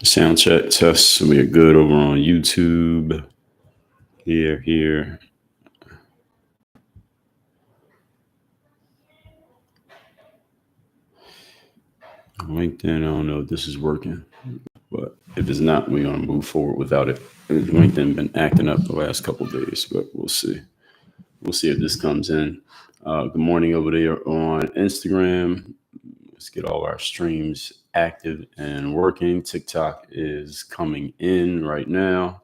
Sound check test. We are good over on YouTube. Here. LinkedIn, I don't know if this is working, but if it's not, we're going to move forward without it. LinkedIn been acting up the last couple of days, but we'll see. We'll see if this comes in. Good morning over there on Instagram. Let's get all our streams active and working. TikTok is coming in right now,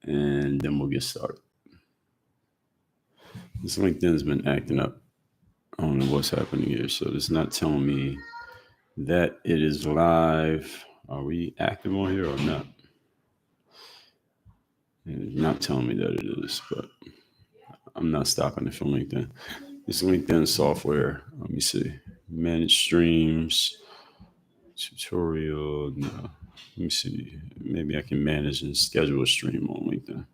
and then we'll get started. This LinkedIn's been acting up. I don't know what's happening here. So it's not telling me that it is live. Are we active on here or not? It's not telling me that it is, but I'm not stopping it from LinkedIn. This LinkedIn software. Let me see. Manage streams. Tutorial. No. Let me see. Maybe I can manage and schedule a stream on LinkedIn.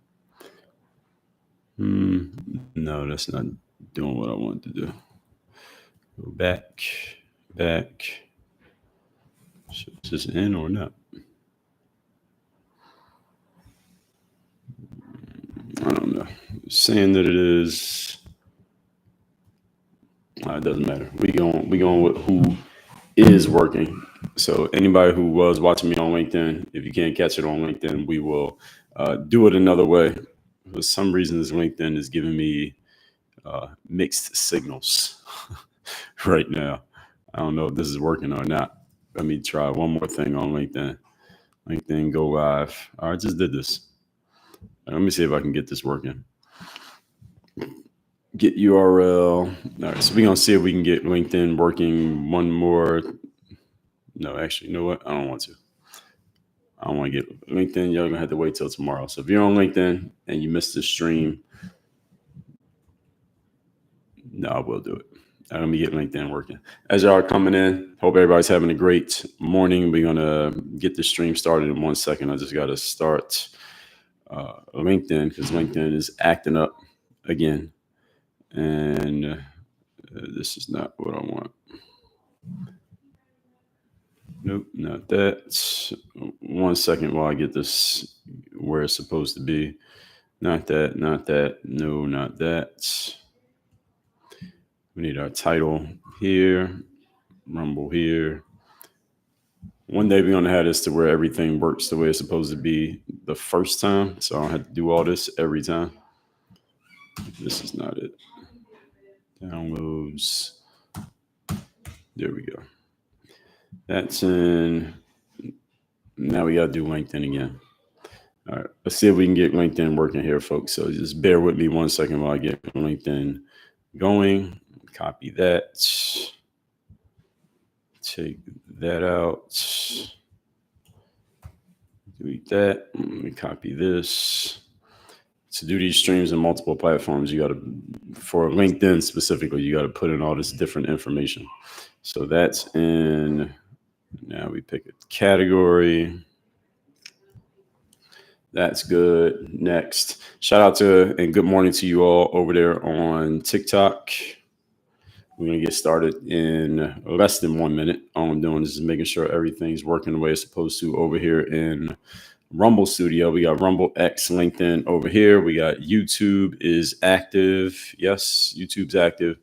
No, that's not doing what I want to do. Go back. Is this in or not? I don't know. Saying that it is. It doesn't matter. We going with who is working. So anybody who was watching me on LinkedIn, if you can't catch it on LinkedIn, we will do it another way. For some reason, this LinkedIn is giving me mixed signals right now. I don't know if this is working or not. Let me try one more thing on LinkedIn. LinkedIn, go live. I just did this. Let me see if I can get this working. Get URL. All right, so we're going to see if we can get LinkedIn working one more. No, actually, you know what? I don't want to. I don't want to get LinkedIn. Y'all going to have to wait till tomorrow. So if you're on LinkedIn and you missed the stream, no, I will do it. I'm going to get LinkedIn working. As y'all are coming in, hope everybody's having a great morning. We're going to get the stream started in 1 second. I just got to start LinkedIn because LinkedIn is acting up again. And this is not what I want. Nope, not that. 1 second while I get this where it's supposed to be. Not that. No, not that. We need our title here, Rumble here. One day we're going to have this to where everything works the way it's supposed to be the first time. So I don't have to do all this every time. This is not it. Downloads. There we go. That's in. Now we got to do LinkedIn again. All right, let's see if we can get LinkedIn working here, folks. So just bear with me 1 second while I get LinkedIn going. Copy that. Take that out. Delete that. Let me copy this. To do these streams in multiple platforms, you got to, for LinkedIn specifically, you got to put in all this different information. So that's in. Now we pick a category. That's good. Next, shout out to and good morning to you all over there on TikTok. We're going to get started in less than 1 minute. All I'm doing is making sure everything's working the way it's supposed to over here in Rumble Studio. We got Rumble X LinkedIn over here. We got YouTube is active. Yes, YouTube's active.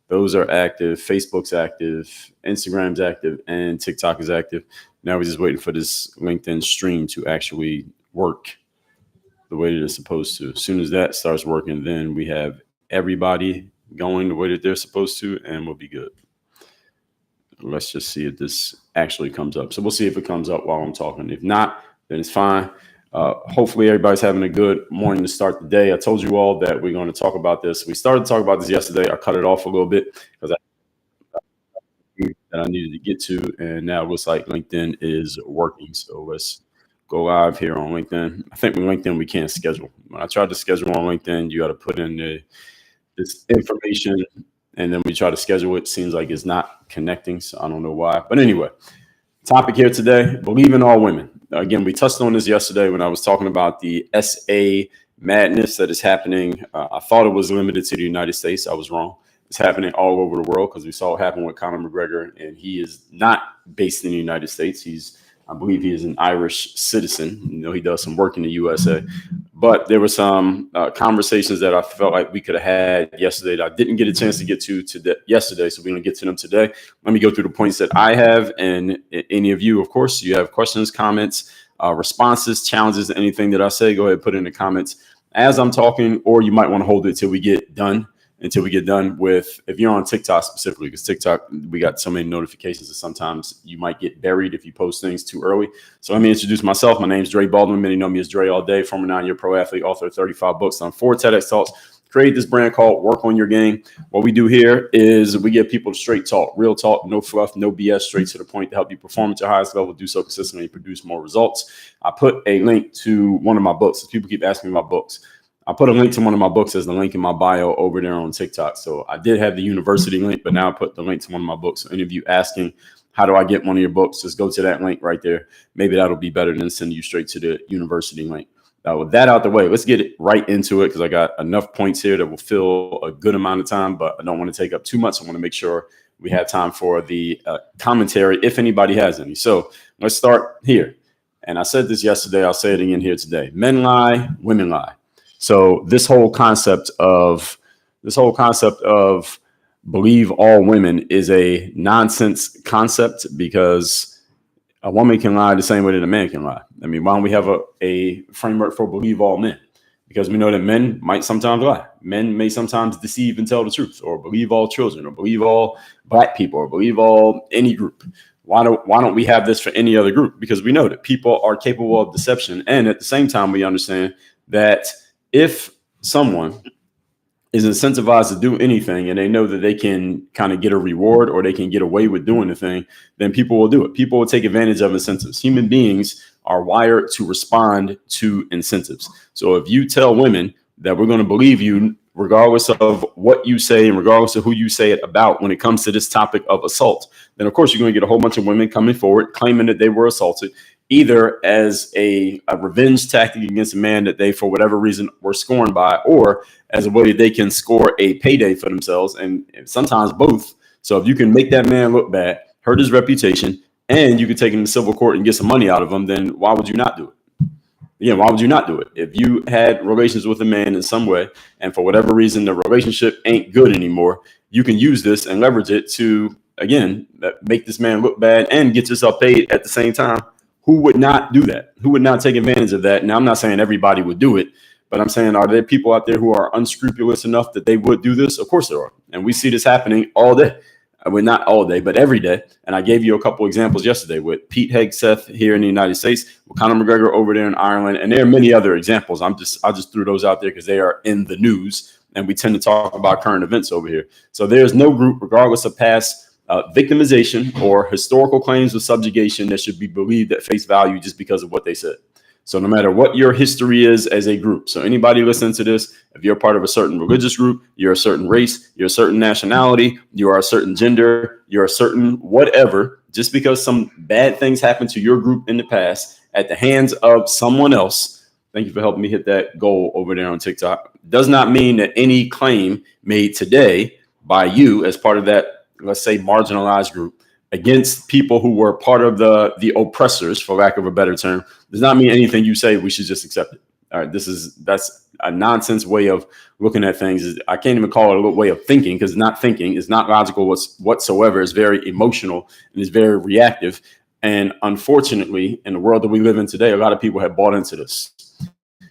Those are active. Facebook's active. Instagram's active. And TikTok is active. Now we're just waiting for this LinkedIn stream to actually work the way that it's supposed to. As soon as that starts working, then we have everybody going the way that they're supposed to, and we'll be good. Let's just see if this actually comes up. So we'll see if it comes up while I'm talking. If not, then it's fine. Hopefully everybody's having a good morning to start the day. I told you all that we're going to talk about this. We started to talk about this yesterday. I cut it off a little bit because I needed to get to, and now it looks like LinkedIn is working. So let's go live here on LinkedIn. I think with LinkedIn we can't schedule. When I tried to schedule on LinkedIn, you got to put in this information, and then we try to schedule it. Seems like it's not connecting, so I don't know why. But anyway, topic here today: believe in all women. Again, we touched on this yesterday when I was talking about the SA madness that is happening. I thought it was limited to the United States. I was wrong. It's happening all over the world because we saw it happen with Conor McGregor, and he is not based in the United States. He's I believe he is an Irish citizen. You know, he does some work in the USA. But there were some conversations that I felt like we could have had yesterday that I didn't get a chance to get to today, yesterday. So we're going to get to them today. Let me go through the points that I have. And any of you, of course, you have questions, comments, responses, challenges, anything that I say, go ahead and put it in the comments as I'm talking, or you might want to hold it till we get done. Until we get done with, if you're on TikTok specifically, because TikTok, we got so many notifications that sometimes you might get buried if you post things too early. So let me introduce myself. My name is Dre Baldwin. Many know me as Dre all day, former 9-year pro athlete, author of 35 books on 4 TEDx talks. Create this brand called Work on Your Game. What we do here is we give people straight talk, real talk, no fluff, no BS, straight to the point to help you perform at your highest level, do so consistently, produce more results. I put a link to one of my books. People keep asking me about books. I put a link to one of my books as the link in my bio over there on TikTok. So I did have the university link, but now I put the link to one of my books. So any of you asking, how do I get one of your books? Just go to that link right there. Maybe that'll be better than sending you straight to the university link. With that out the way, let's get it right into it because I got enough points here that will fill a good amount of time, but I don't want to take up too much. I want to make sure we have time for the commentary if anybody has any. So let's start here. And I said this yesterday. I'll say it again here today. Men lie, women lie. So this whole concept of believe all women is a nonsense concept because a woman can lie the same way that a man can lie. I mean, why don't we have a framework for believe all men? Because we know that men might sometimes lie. Men may sometimes deceive and tell the truth, or believe all children, or believe all black people, or believe all any group. Why don't we have this for any other group? Because we know that people are capable of deception. And at the same time, we understand that if someone is incentivized to do anything and they know that they can kind of get a reward or they can get away with doing the thing, then people will do it. People will take advantage of incentives. Human beings are wired to respond to incentives. So if you tell women that we're going to believe you, regardless of what you say and regardless of who you say it about when it comes to this topic of assault, then of course you're going to get a whole bunch of women coming forward claiming that they were assaulted, either as a revenge tactic against a man that they, for whatever reason, were scorned by, or as a way that they can score a payday for themselves, and sometimes both. So if you can make that man look bad, hurt his reputation, and you can take him to civil court and get some money out of him, then why would you not do it? Again, why would you not do it? If you had relations with a man in some way, and for whatever reason the relationship ain't good anymore, you can use this and leverage it to, again, make this man look bad and get yourself paid at the same time. Who would not do that? Who would not take advantage of that? Now, I'm not saying everybody would do it, but I'm saying, are there people out there who are unscrupulous enough that they would do this? Of course there are. And we see this happening all day. Well, not all day, but every day. And I gave you a couple examples yesterday with Pete Hegseth here in the United States, with Conor McGregor over there in Ireland. And there are many other examples. I just threw those out there because they are in the news. And we tend to talk about current events over here. So there's no group, regardless of past victimization or historical claims of subjugation, that should be believed at face value just because of what they said. So no matter what your history is as a group, so anybody listening to this, if you're part of a certain religious group, you're a certain race, you're a certain nationality, you are a certain gender, you're a certain whatever, just because some bad things happened to your group in the past at the hands of someone else, thank you for helping me hit that goal over there on TikTok, does not mean that any claim made today by you as part of that, let's say, marginalized group against people who were part of the oppressors, for lack of a better term, does not mean anything you say we should just accept it. All right, that's a nonsense way of looking at things. I can't even call it a way of thinking, because it's not thinking, it's not logical whatsoever. It's very emotional and it's very reactive. And unfortunately, in the world that we live in today, a lot of people have bought into this.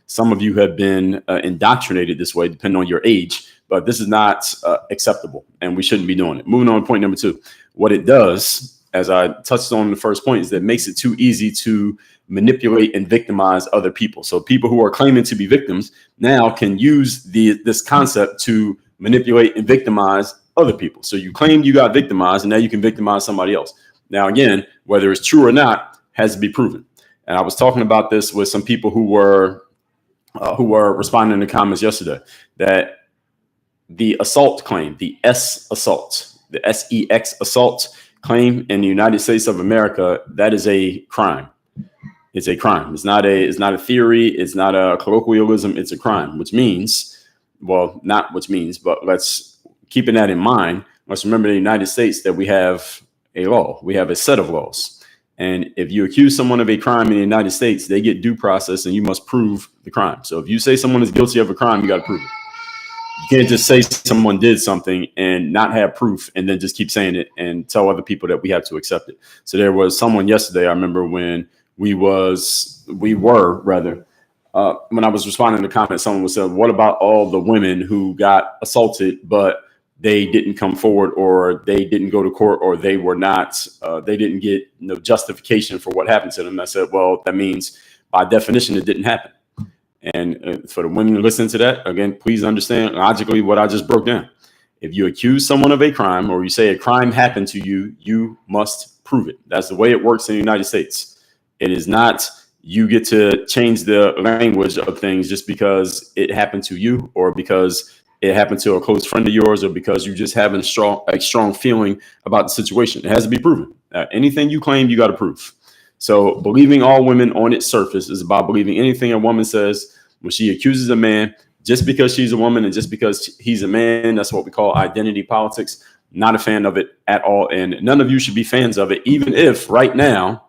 Some of you have been indoctrinated this way, depending on your age. But this is not acceptable, and we shouldn't be doing it. Moving on to point number 2. What it does, as I touched on in the first point, is that it makes it too easy to manipulate and victimize other people. So people who are claiming to be victims now can use this concept to manipulate and victimize other people. So you claimed you got victimized, and now you can victimize somebody else. Now, again, whether it's true or not has to be proven. And I was talking about this with some people who were responding in the comments yesterday, that the assault claim, the S-assault, the S-E-X assault claim in the United States of America, that is a crime. It's a crime. It's not a theory. It's not a colloquialism. It's a crime, which means, well, not which means, but let's keeping that in mind. Let's remember in the United States that we have a law. We have a set of laws. And if you accuse someone of a crime in the United States, they get due process and you must prove the crime. So if you say someone is guilty of a crime, you got to prove it. You can't just say someone did something and not have proof and then just keep saying it and tell other people that we have to accept it. So there was someone yesterday, I remember when when I was responding to comments, someone was saying, what about all the women who got assaulted, but they didn't come forward, or they didn't go to court, or they were not, they didn't get no justification for what happened to them? And I said, well, that means by definition, it didn't happen. And for the women who listen to that, again, please understand logically what I just broke down. If you accuse someone of a crime, or you say a crime happened to you, you must prove it. That's the way it works in the United States. It is not you get to change the language of things just because it happened to you, or because it happened to a close friend of yours, or because you just have a strong feeling about the situation. It has to be proven. Anything you claim, you got to prove. So believing all women on its surface is about believing anything a woman says when she accuses a man just because she's a woman and just because he's a man. That's what we call identity politics. Not a fan of it at all. And none of you should be fans of it, even if right now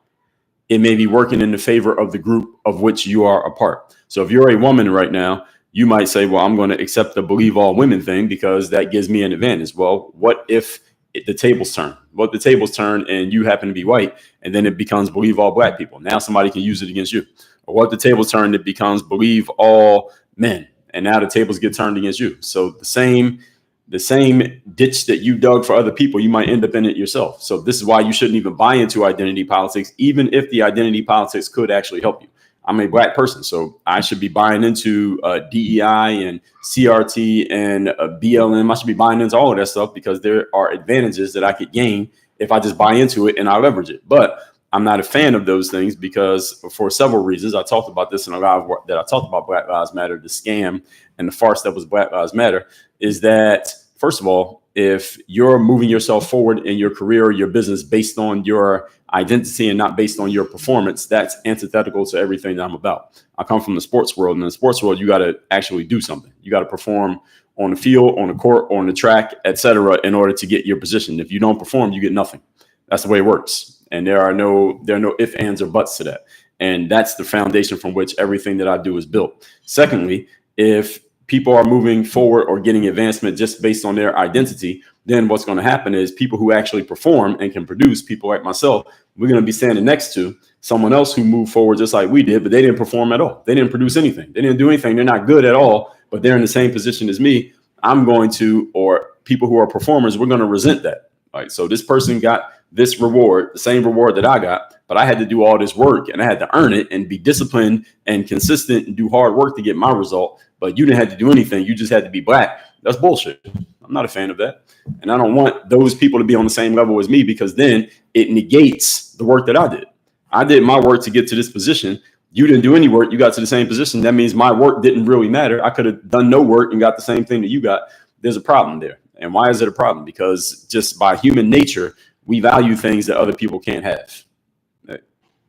it may be working in the favor of the group of which you are a part. So if you're a woman right now, you might say, well, I'm going to accept the believe all women thing because that gives me an advantage. Well, what if the tables turn? What if the tables turn and you happen to be white, and then it becomes believe all black people? Now somebody can use it against you. Or what if the tables turn, it becomes believe all men, and now the tables get turned against you? So the same ditch that you dug for other people, you might end up in it yourself. So this is why you shouldn't even buy into identity politics, even if the identity politics could actually help you. I'm a black person, so I should be buying into DEI and CRT and BLM. I should be buying into all of that stuff because there are advantages that I could gain if I just buy into it and I leverage it. But I'm not a fan of those things because for several reasons. I talked about this in a lot of work that I talked about Black Lives Matter, the scam and the farce that was Black Lives Matter, is that, first of all, if you're moving yourself forward in your career or your business based on your identity and not based on your performance, that's antithetical to everything that I'm about. I come from the sports world, and in the sports world, you got to actually do something. You got to perform on the field, on the court, on the track, etc., in order to get your position. If you don't perform, you get nothing. That's the way it works. And there are no ifs, ands, or buts to that. And that's the foundation from which everything that I do is built. Secondly, if people are moving forward or getting advancement just based on their identity, then what's going to happen is people who actually perform and can produce, people like myself, we're going to be standing next to someone else who moved forward just like we did, but they didn't perform at all. They didn't produce anything. They didn't do anything. They're not good at all, but they're in the same position as me. I'm going to, or people who are performers, we're going to resent that. Right? So this person got this reward, the same reward that I got, but I had to do all this work and I had to earn it and be disciplined and consistent and do hard work to get my result. But you didn't have to do anything. You just had to be black. That's bullshit. I'm not a fan of that. And I don't want those people to be on the same level as me, because then it negates the work that I did. I did my work to get to this position. You didn't do any work. You got to the same position. That means my work didn't really matter. I could have done no work and got the same thing that you got. There's a problem there. And why is it a problem? Because just by human nature, we value things that other people can't have.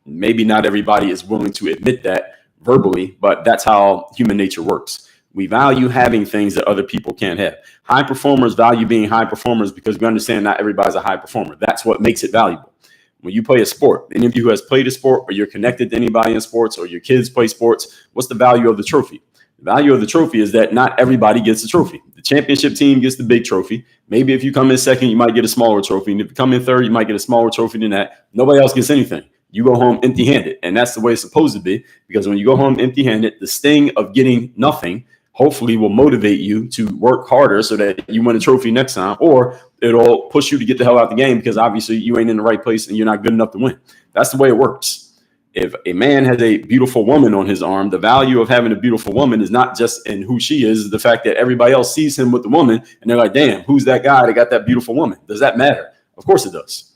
Maybe not everybody is willing to admit that verbally, but that's how human nature works. We value having things that other people can't have. High performers value being high performers because we understand not everybody's a high performer. That's what makes it valuable. When you play a sport, any of you who has played a sport, or you're connected to anybody in sports, or your kids play sports, what's the value of the trophy? The value of the trophy is that not everybody gets a trophy. The championship team gets the big trophy. Maybe if you come in second, you might get a smaller trophy. And if you come in third, you might get a smaller trophy than that. Nobody else gets anything. You go home empty-handed. And that's the way it's supposed to be, because when you go home empty-handed, the sting of getting nothing hopefully will motivate you to work harder so that you win a trophy next time, or it'll push you to get the hell out of the game because obviously you ain't in the right place and you're not good enough to win. That's the way it works. If a man has a beautiful woman on his arm, the value of having a beautiful woman is not just in who she is, the fact that everybody else sees him with the woman and they're like, damn, who's that guy that got that beautiful woman? Does that matter? Of course it does.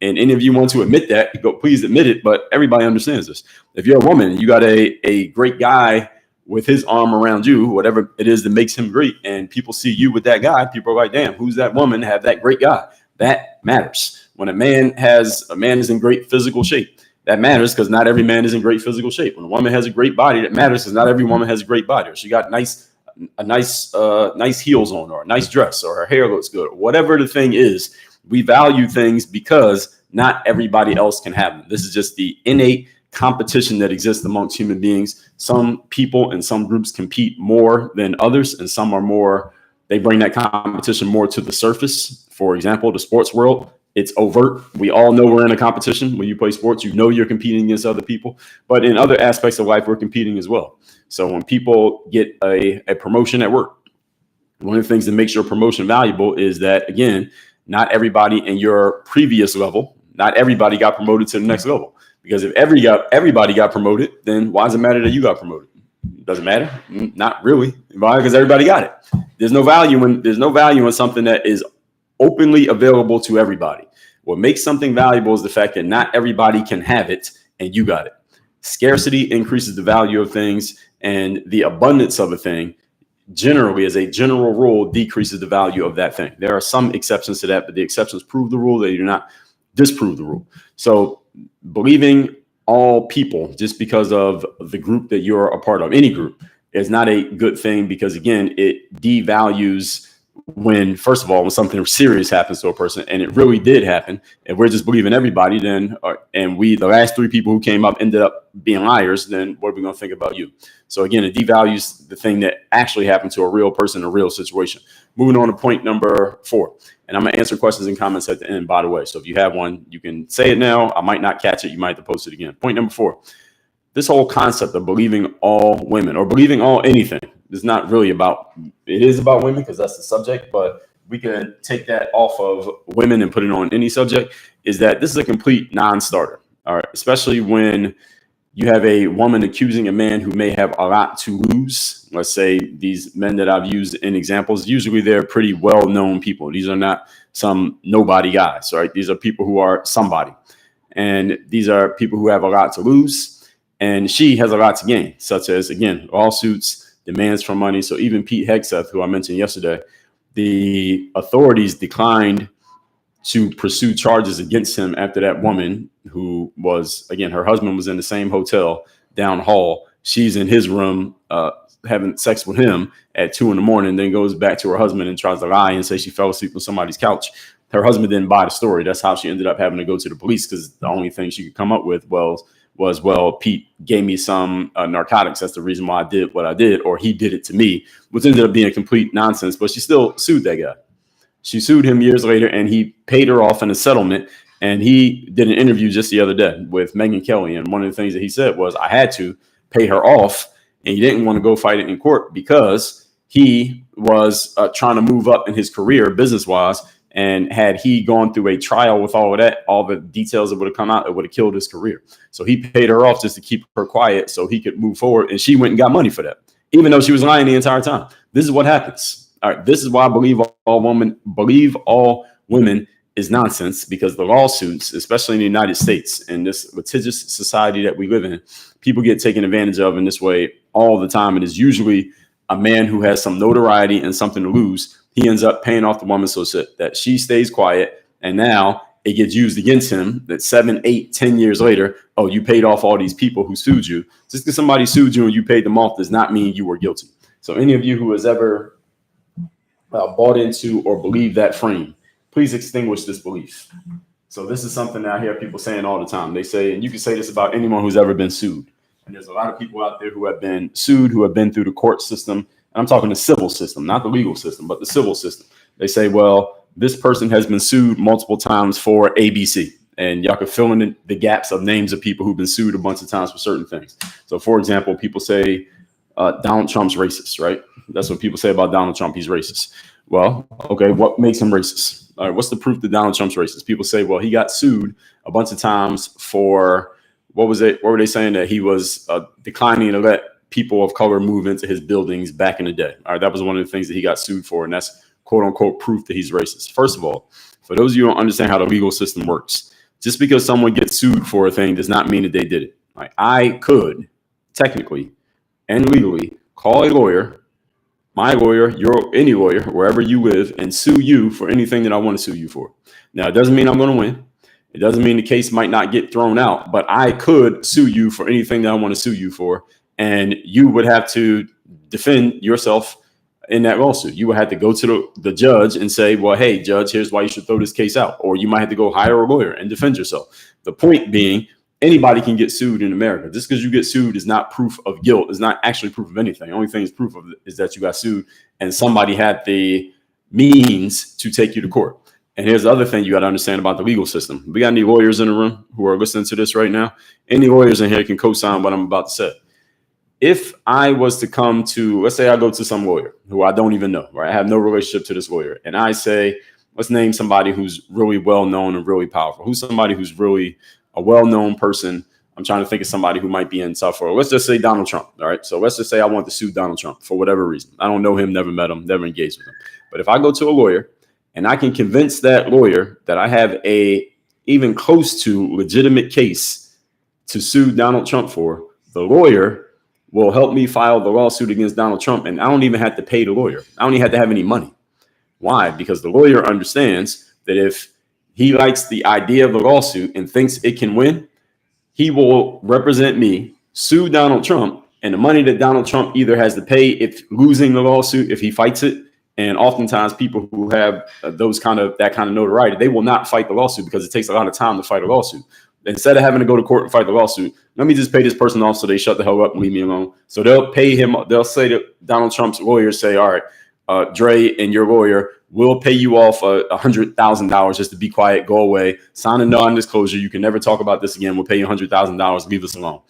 And any of you want to admit that, go, please admit it. But everybody understands this. If you're a woman and you got a great guy with his arm around you, whatever it is that makes him great, and people see you with that guy, people are like, damn, who's that woman? Have that great guy. That matters. When a man is in great physical shape, that matters because not every man is in great physical shape. When a woman has a great body, that matters because not every woman has a great body. Or she got nice heels on, or a nice dress, or her hair looks good, or whatever the thing is. We value things because not everybody else can have them. This is just the innate competition that exists amongst human beings. Some people and some groups compete more than others, and some are more, they bring that competition more to the surface. For example, the sports world, it's overt. We all know we're in a competition. When you play sports, you know you're competing against other people. But in other aspects of life, we're competing as well. So when people get a promotion at work, one of the things that makes your promotion valuable is that, again, not everybody in your previous level, not everybody got promoted to the next level. Because if everybody got promoted, then why does it matter that you got promoted? Does it matter? Not really. Why? Because everybody got it. There's no value in something that is openly available to everybody. What makes something valuable is the fact that not everybody can have it and you got it. Scarcity increases the value of things, and the abundance of a thing generally, as a general rule, decreases the value of that thing. There are some exceptions to that, but the exceptions prove the rule. They do not disprove the rule. So believing all people just because of the group that you're a part of, any group, is not a good thing, because again, it devalues when, first of all, when something serious happens to a person, and it really did happen, and we're just believing everybody, then, and the last three people who came up ended up being liars, then what are we going to think about you? So again, it devalues the thing that actually happened to a real person in a real situation. Moving on to point number 4. And I'm going to answer questions and comments at the end, by the way. So if you have one, you can say it now. I might not catch it. You might have to post it again. Point number 4. This whole concept of believing all women or believing all anything is not really about, it is about women because that's the subject, but we can take that off of women and put it on any subject, is that this is a complete non-starter. All right. Especially when you have a woman accusing a man who may have a lot to lose. Let's say these men that I've used in examples, usually they're pretty well-known people. These are not some nobody guys, right? These are people who are somebody. And these are people who have a lot to lose. And she has a lot to gain, such as, again, lawsuits, demands for money. So even Pete Hegseth, who I mentioned yesterday, the authorities declined to pursue charges against him after that woman, who was, again, her husband was in the same hotel down the hall. She's in his room having sex with him at 2 a.m, then goes back to her husband and tries to lie and say she fell asleep on somebody's couch. Her husband didn't buy the story. That's how she ended up having to go to the police, because the only thing she could come up with was, Pete gave me some narcotics. That's the reason why I did what I did, or he did it to me, which ended up being complete nonsense. But she still sued that guy. She sued him years later, and he paid her off in a settlement. And he did an interview just the other day with Megyn Kelly. And one of the things that he said was, I had to pay her off, and he didn't want to go fight it in court because he was trying to move up in his career business-wise. And had he gone through a trial with all of that, all the details that would have come out, it would have killed his career. So he paid her off just to keep her quiet so he could move forward. And she went and got money for that, even though she was lying the entire time. This is what happens. All right. This is why I believe all women is nonsense, because the lawsuits, especially in the United States, in this litigious society that we live in, people get taken advantage of in this way all the time. It is usually a man who has some notoriety and something to lose. He ends up paying off the woman so that she stays quiet. And now it gets used against him that 7, 8, 10 years later, oh, you paid off all these people who sued you. Just because somebody sued you and you paid them off does not mean you were guilty. So any of you who has ever bought into or believed that frame, please extinguish this belief. So this is something that I hear people saying all the time. They say, and you can say this about anyone who's ever been sued. And there's a lot of people out there who have been sued, who have been through the court system. And I'm talking the civil system, not the legal system, but the civil system. They say, well, this person has been sued multiple times for ABC. And y'all can fill in the gaps of names of people who've been sued a bunch of times for certain things. So, for example, people say Donald Trump's racist, right? That's what people say about Donald Trump. He's racist. Well, okay, what makes him racist? All right, what's the proof that Donald Trump's racist? People say, well, he got sued a bunch of times for, what was it? What were they saying? That he was declining to let people of color move into his buildings back in the day. All right, that was one of the things that he got sued for, and that's quote unquote proof that he's racist. First of all, for those of you who don't understand how the legal system works, just because someone gets sued for a thing does not mean that they did it. Like, I could technically and legally call a lawyer, my lawyer, any lawyer, wherever you live, and sue you for anything that I want to sue you for. Now, it doesn't mean I'm going to win. It doesn't mean the case might not get thrown out, but I could sue you for anything that I want to sue you for. And you would have to defend yourself in that lawsuit. You would have to go to the judge and say, well, hey, judge, here's why you should throw this case out. Or you might have to go hire a lawyer and defend yourself. The point being, anybody can get sued in America. Just because you get sued is not proof of guilt. It's not actually proof of anything. The only thing is proof of is that you got sued and somebody had the means to take you to court. And here's the other thing you got to understand about the legal system. We got any lawyers in the room who are listening to this right now? Any lawyers in here can co-sign what I'm about to say. If I was to come to, let's say I go to some lawyer who I don't even know, right? I have no relationship to this lawyer. And I say, let's name somebody who's really well-known and really powerful. Who's somebody who's really a well-known person? I'm trying to think of somebody who might be in tough. Or let's just say Donald Trump. All right. So let's just say I want to sue Donald Trump for whatever reason. I don't know him, never met him, never engaged with him. But if I go to a lawyer and I can convince that lawyer that I have a even close to legitimate case to sue Donald Trump for, the lawyer will help me file the lawsuit against Donald Trump. And I don't even have to pay the lawyer. I don't even have to have any money. Why? Because the lawyer understands that if he likes the idea of the lawsuit and thinks it can win, he will represent me, sue Donald Trump, and the money that Donald Trump either has to pay if losing the lawsuit, if he fights it. And oftentimes people who have that kind of notoriety, they will not fight the lawsuit because it takes a lot of time to fight a lawsuit. Instead of having to go to court and fight the lawsuit, let me just pay this person off so they shut the hell up and leave me alone. So they'll pay him. They'll say to Donald Trump's lawyers, say, all right, Dre and your lawyer will pay you off $100,000 just to be quiet, go away, sign a non-disclosure. You can never talk about this again. We'll pay you $100,000. Leave us alone.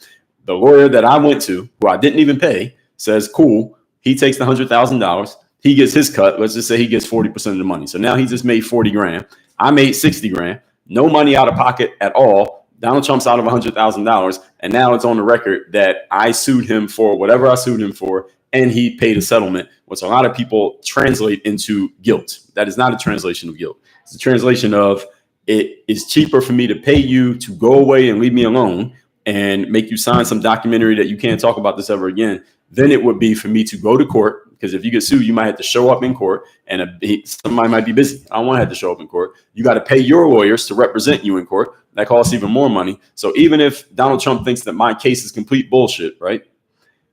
The lawyer that I went to, who I didn't even pay, says, cool. He takes the $100,000. He gets his cut. Let's just say he gets 40% of the money. So now he just made 40 grand. I made 60 grand. No money out of pocket at all. Donald Trump's out of $100,000. And now it's on the record that I sued him for whatever I sued him for. And he paid a settlement, which a lot of people translate into guilt. That is not a translation of guilt. It's a translation of it is cheaper for me to pay you to go away and leave me alone and make you sign some documentary that you can't talk about this ever again than it would be for me to go to court. Because if you get sued, you might have to show up in court and somebody might be busy. I don't want to have to show up in court. You got to pay your lawyers to represent you in court. That costs even more money. So even if Donald Trump thinks that my case is complete bullshit, right?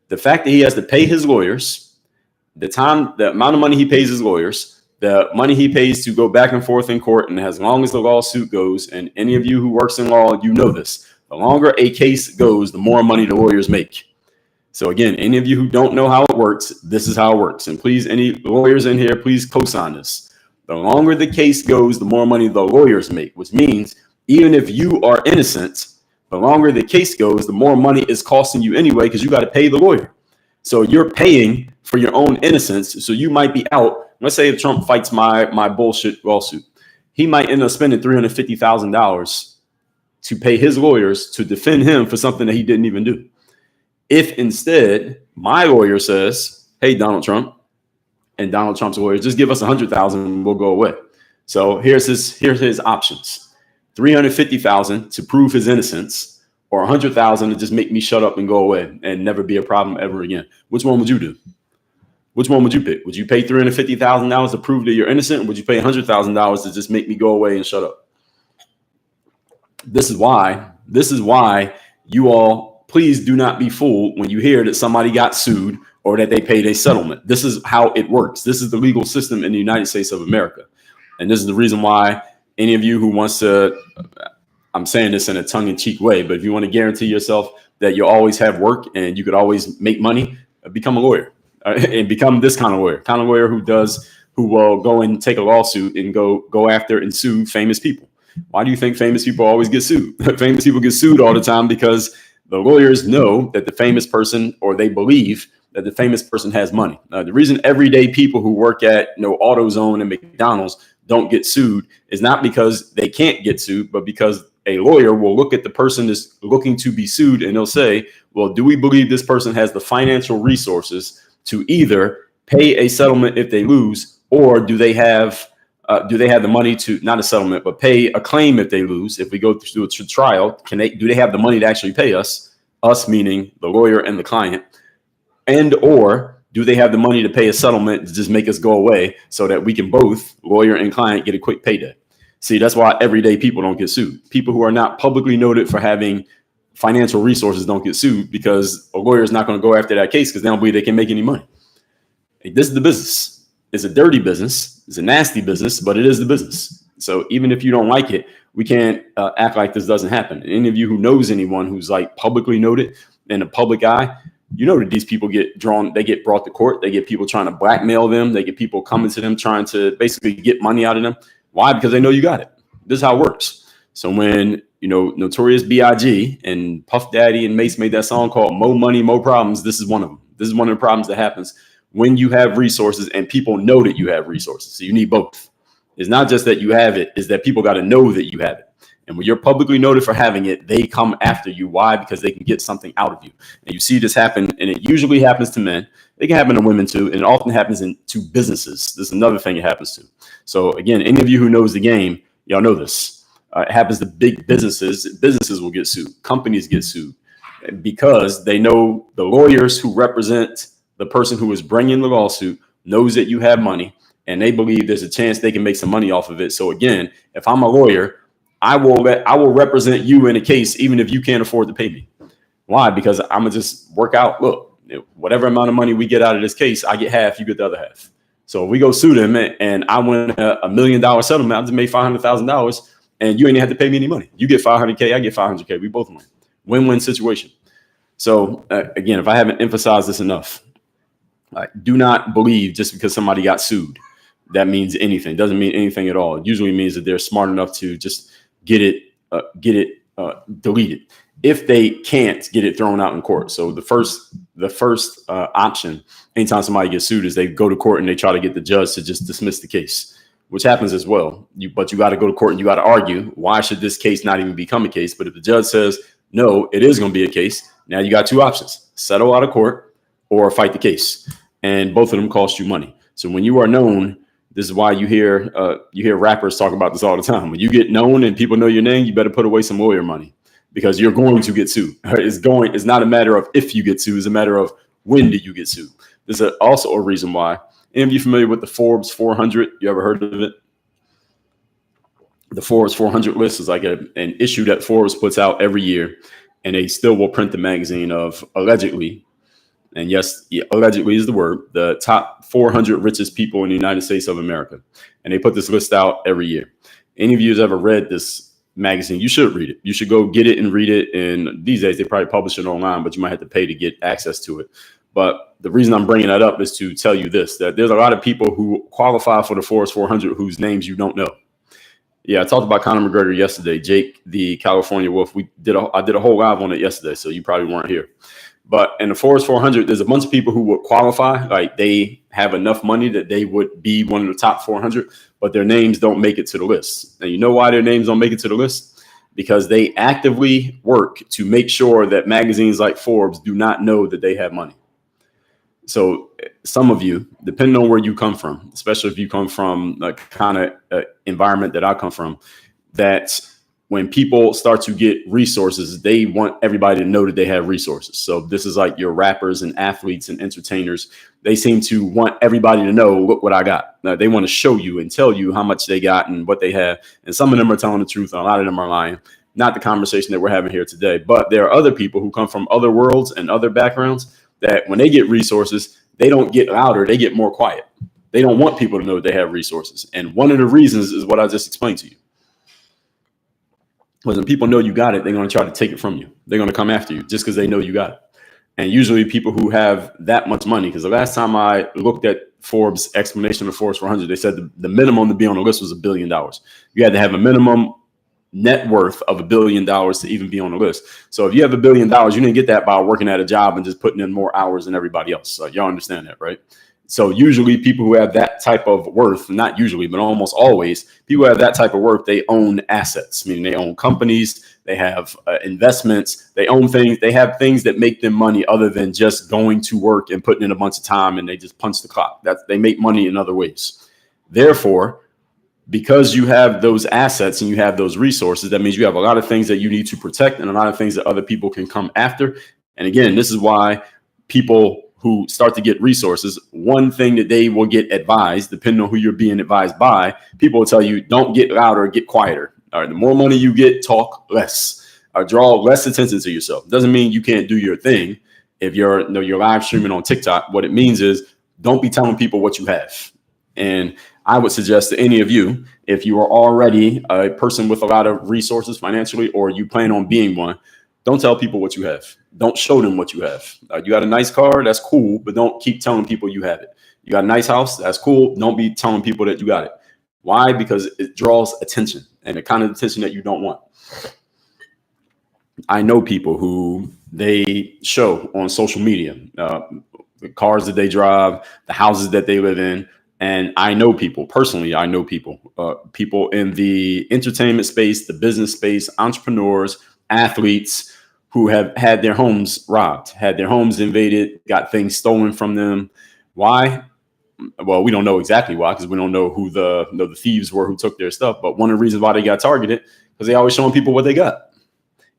The fact that he has to pay his lawyers, the amount of money he pays his lawyers, the money he pays to go back and forth in court, and as long as the lawsuit goes, and any of you who works in law, you know this, the longer a case goes, the more money the lawyers make. So again, any of you who don't know how it works, this is how it works. And please, any lawyers in here, please co-sign this. The longer the case goes, the more money the lawyers make, which means even if you are innocent, the longer the case goes, the more money is costing you anyway, because you got to pay the lawyer. So you're paying for your own innocence. So you might be out. Let's say if Trump fights my bullshit lawsuit, he might end up spending $350,000 to pay his lawyers to defend him for something that he didn't even do. If instead my lawyer says, hey, Donald Trump, and Donald Trump's lawyer, just give us $100,000 and we'll go away. So here's his options. $350,000 to prove his innocence, or $100,000 to just make me shut up and go away and never be a problem ever again. Which one would you do? Which one would you pick? Would you pay $350,000 to prove that you're innocent? Or would you pay $100,000 to just make me go away and shut up? This is why you all, please do not be fooled when you hear that somebody got sued or that they paid a settlement. This is how it works. This is the legal system in the United States of America. And this is the reason why any of you who wants to, I'm saying this in a tongue-in-cheek way, but if you want to guarantee yourself that you'll always have work and you could always make money, become a lawyer and become this kind of lawyer who will go and take a lawsuit and go after and sue famous people. Why do you think famous people always get sued? Famous people get sued all the time because the lawyers know that the famous person, or they believe that the famous person has money. The reason everyday people who work at AutoZone and McDonald's don't get sued is not because they can't get sued, but because a lawyer will look at the person that's looking to be sued and they'll say, well, do we believe this person has the financial resources to either pay a settlement if they lose, or do they have the money to, not a settlement, but pay a claim if they lose? If we go through a trial, do they have the money to actually pay us meaning the lawyer and the client, and or do they have the money to pay a settlement to just make us go away so that we can both, lawyer and client, get a quick payday? See, that's why everyday people don't get sued. People who are not publicly noted for having financial resources don't get sued, because a lawyer is not going to go after that case because they don't believe they can make any money. This is the business. It's a dirty business. It's a nasty business, but it is the business. So even if you don't like it, we can't act like this doesn't happen. Any of you who knows anyone who's like publicly noted in a public eye, you know that these people get drawn, they get brought to court. They get people trying to blackmail them. They get people coming to them trying to basically get money out of them. Why? Because they know you got it. This is how it works. So when, you know, Notorious B.I.G. and Puff Daddy and Mace made that song called Mo Money, Mo Problems, this is one of them. This is one of the problems that happens when you have resources and people know that you have resources. So you need both. It's not just that you have it, it's that people got to know that you have it. And when you're publicly noted for having it, they come after you. Why? Because they can get something out of you. And you see this happen, and it usually happens to men. It can happen to women too, and it often happens to businesses. This is another thing it happens to. So again, any of you who knows the game, y'all know this. It happens to big businesses. Businesses will get sued. Companies get sued because they know the lawyers who represent the person who is bringing the lawsuit knows that you have money, and they believe there's a chance they can make some money off of it. So again, if I'm a lawyer, I will represent you in a case, even if you can't afford to pay me. Why? Because I'm gonna just work out. Look, whatever amount of money we get out of this case, I get half, you get the other half. So if we go sue them and I win $1 million settlement, I just made $500,000, and you ain't have to pay me any money. You get $500K, I get $500K. We both win. Win-win situation. So again, if I haven't emphasized this enough, do not believe just because somebody got sued that means anything. Doesn't mean anything at all. It usually means that they're smart enough to just get it deleted if they can't get it thrown out in court. So the first option anytime somebody gets sued is they go to court and they try to get the judge to just dismiss the case, which happens as well. But you got to go to court and you got to argue, why should this case not even become a case? But if the judge says, no, it is going to be a case, now you got two options: settle out of court or fight the case. And both of them cost you money. So when you are known, this is why you hear rappers talk about this all the time. When you get known and people know your name, you better put away some lawyer money, because you're going to get sued. It's not a matter of if you get sued, it's a matter of when do you get sued. There's also a reason why. Any of you familiar with the Forbes 400? You ever heard of it? The Forbes 400 list is like an issue that Forbes puts out every year, and they still will print the magazine of allegedly, and yes, allegedly is the word, the top 400 richest people in the United States of America. And they put this list out every year. Any of you who's ever read this magazine, you should read it. You should go get it and read it. And these days they probably publish it online, but you might have to pay to get access to it. But the reason I'm bringing that up is to tell you this, that there's a lot of people who qualify for the Forbes 400 whose names you don't know. Yeah, I talked about Conor McGregor yesterday, Jake, the California Wolf. I did a whole live on it yesterday, so you probably weren't here. But in the Forbes 400, there's a bunch of people who would qualify, like they have enough money that they would be one of the top 400, but their names don't make it to the list. And you know why their names don't make it to the list? Because they actively work to make sure that magazines like Forbes do not know that they have money. So some of you, depending on where you come from, especially if you come from the kind of environment that I come from, that when people start to get resources, they want everybody to know that they have resources. So this is like your rappers and athletes and entertainers. They seem to want everybody to know, look what I got. Now, they want to show you and tell you how much they got and what they have. And some of them are telling the truth, and a lot of them are lying. Not the conversation that we're having here today, but there are other people who come from other worlds and other backgrounds that when they get resources, they don't get louder, they get more quiet. They don't want people to know that they have resources. And one of the reasons is what I just explained to you. Because when people know you got it, they're going to try to take it from you. They're going to come after you just because they know you got it. And usually people who have that much money, because the last time I looked at Forbes' explanation of Forbes 400, they said the minimum to be on the list was $1 billion. You had to have a minimum net worth of $1 billion to even be on the list. So if you have $1 billion, you didn't get that by working at a job and just putting in more hours than everybody else. So y'all understand that, right? So usually people who have that type of worth, not usually, but almost always, people who have that type of worth, they own assets, meaning they own companies, they have investments, they own things, they have things that make them money other than just going to work and putting in a bunch of time and they just punch the clock. They make money in other ways. Therefore, because you have those assets and you have those resources, that means you have a lot of things that you need to protect and a lot of things that other people can come after. And again, this is why people who start to get resources, one thing that they will get advised, depending on who you're being advised by, people will tell you, don't get louder, get quieter. All right, the more money you get, talk less, draw less attention to yourself. Doesn't mean you can't do your thing. If you're live streaming on TikTok, what it means is Don't be telling people what you have. And I would suggest to any of you, if you are already a person with a lot of resources financially, or you plan on being one, don't tell people what you have. Don't show them what you have. You got a nice car, that's cool, but don't keep telling people you have it. You got a nice house, that's cool. Don't be telling people that you got it. Why? Because it draws attention, and the kind of attention that you don't want. I know people who they show on social media, the cars that they drive, the houses that they live in. And I know people personally, people in the entertainment space, the business space, entrepreneurs, athletes who have had their homes robbed, had their homes invaded, got things stolen from them. Why? Well, we don't know exactly why, because we don't know who the thieves were who took their stuff. But one of the reasons why they got targeted, because they always showing people what they got.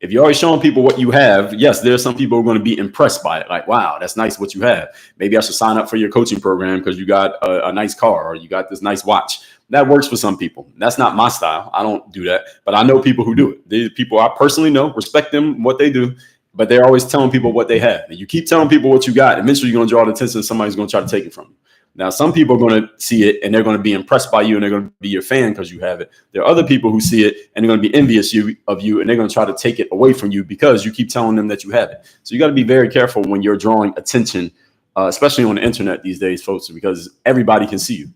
If you're always showing people what you have, yes, there's some people who are going to be impressed by it. Like, wow, that's nice what you have. Maybe I should sign up for your coaching program because you got a nice car or you got this nice watch. That works for some people. That's not my style. I don't do that. But I know people who do it. These people I personally know, respect them, what they do, but they're always telling people what they have. And you keep telling people what you got, eventually you're going to draw the attention. Somebody's going to try to take it from you. Now, some people are going to see it and they're going to be impressed by you and they're going to be your fan because you have it. There are other people who see it and they're going to be envious of you and they're going to try to take it away from you because you keep telling them that you have it. So you got to be very careful when you're drawing attention, especially on the internet these days, folks, because everybody can see you.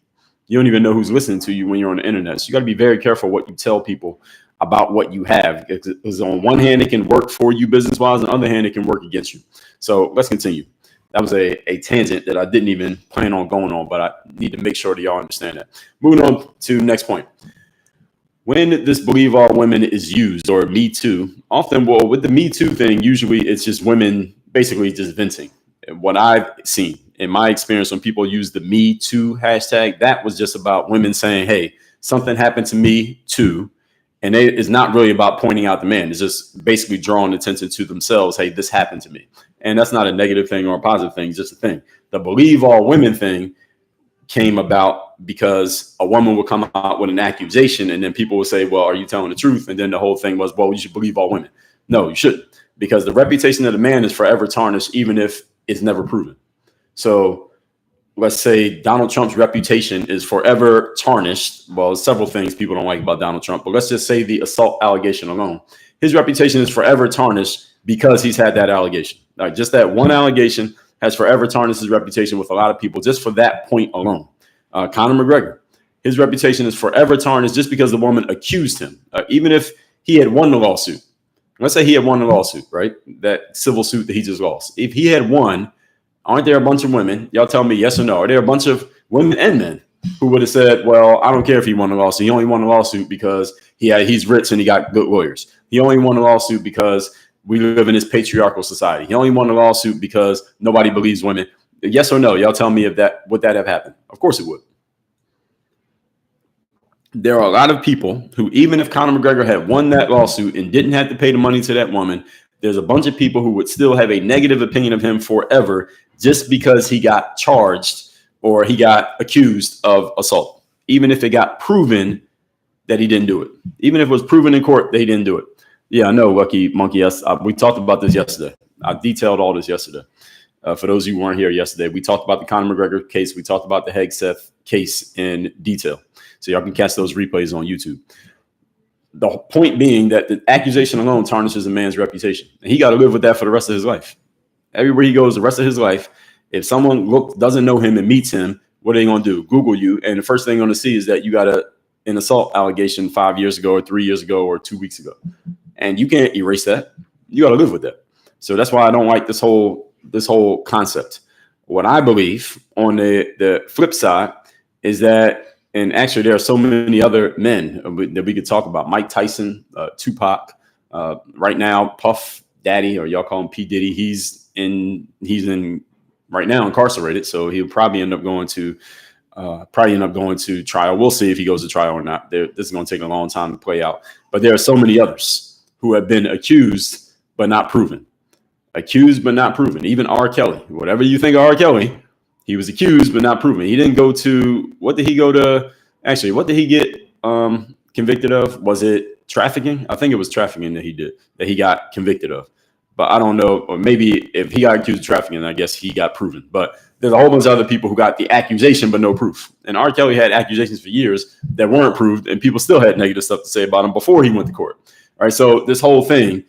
You don't even know who's listening to you when you're on the internet. So you got to be very careful what you tell people about what you have. Because on one hand, it can work for you business-wise. On the other hand, it can work against you. So let's continue. That was a tangent that I didn't even plan on going on, but I need to make sure that y'all understand that. Moving on to next point. When this believe all women is used, or Me Too, often, well, with the Me Too thing, usually it's just women basically just venting. What I've seen in my experience when people use the Me Too hashtag, that was just about women saying, hey, something happened to me too. And it's not really about pointing out the man. It's just basically drawing attention to themselves. Hey, this happened to me. And that's not a negative thing or a positive thing. It's just a thing. The believe all women thing came about because a woman would come out with an accusation and then people would say, well, are you telling the truth? And then the whole thing was, well, you should believe all women. No, you shouldn't, because the reputation of the man is forever tarnished, even if it's never proven. So let's say Donald Trump's reputation is forever tarnished. Well, several things people don't like about Donald Trump, but let's just say the assault allegation alone. His reputation is forever tarnished because he's had that allegation. Like just that one allegation has forever tarnished his reputation with a lot of people just for that point alone. Conor McGregor, his reputation is forever tarnished just because the woman accused him. Even if he had won the lawsuit. Let's say he had won the lawsuit, right? That civil suit that he just lost. If he had won, aren't there a bunch of women? Y'all tell me yes or no. Are there a bunch of women and men who would have said, well, I don't care if he won the lawsuit. He only won the lawsuit because he's rich and he got good lawyers. He only won the lawsuit because we live in this patriarchal society. He only won the lawsuit because nobody believes women. Yes or no? Y'all tell me if that would that have happened? Of course it would. There are a lot of people who, even if Conor McGregor had won that lawsuit and didn't have to pay the money to that woman, there's a bunch of people who would still have a negative opinion of him forever just because he got charged or he got accused of assault, even if it got proven that he didn't do it, even if it was proven in court that he didn't do it. Yeah, I know, Lucky Monkey. We talked about this yesterday. I detailed all this yesterday. For those of you who weren't here yesterday, we talked about the Conor McGregor case. We talked about the Hegseth case in detail. So y'all can catch those replays on YouTube. The point being that the accusation alone tarnishes a man's reputation. And he got to live with that for the rest of his life. Everywhere he goes the rest of his life, if someone doesn't know him and meets him, what are they going to do? Google you. And the first thing they're going to see is that you got an assault allegation 5 years ago or 3 years ago or 2 weeks ago. And you can't erase that. You got to live with that. So that's why I don't like this whole concept. What I believe on the flip side is that, and actually there are so many other men that we could talk about. Mike Tyson, Tupac, right now, Puff Daddy, or y'all call him P. Diddy. He's in right now incarcerated. So he'll probably end up going to trial. We'll see if he goes to trial or not. This is going to take a long time to play out. But there are so many others who have been accused but not proven. Accused but not proven. Even R. Kelly. Whatever you think of R. Kelly, he was accused but not proven. He didn't go to, what did he get convicted of? Was it trafficking? I think it was trafficking that he got convicted of. But I don't know, or maybe if he got accused of trafficking, I guess he got proven. But There's a whole bunch of other people who got the accusation but no proof. And R. Kelly had accusations for years that weren't proved, and people still had negative stuff to say about him before he went to court. All right, so this whole thing,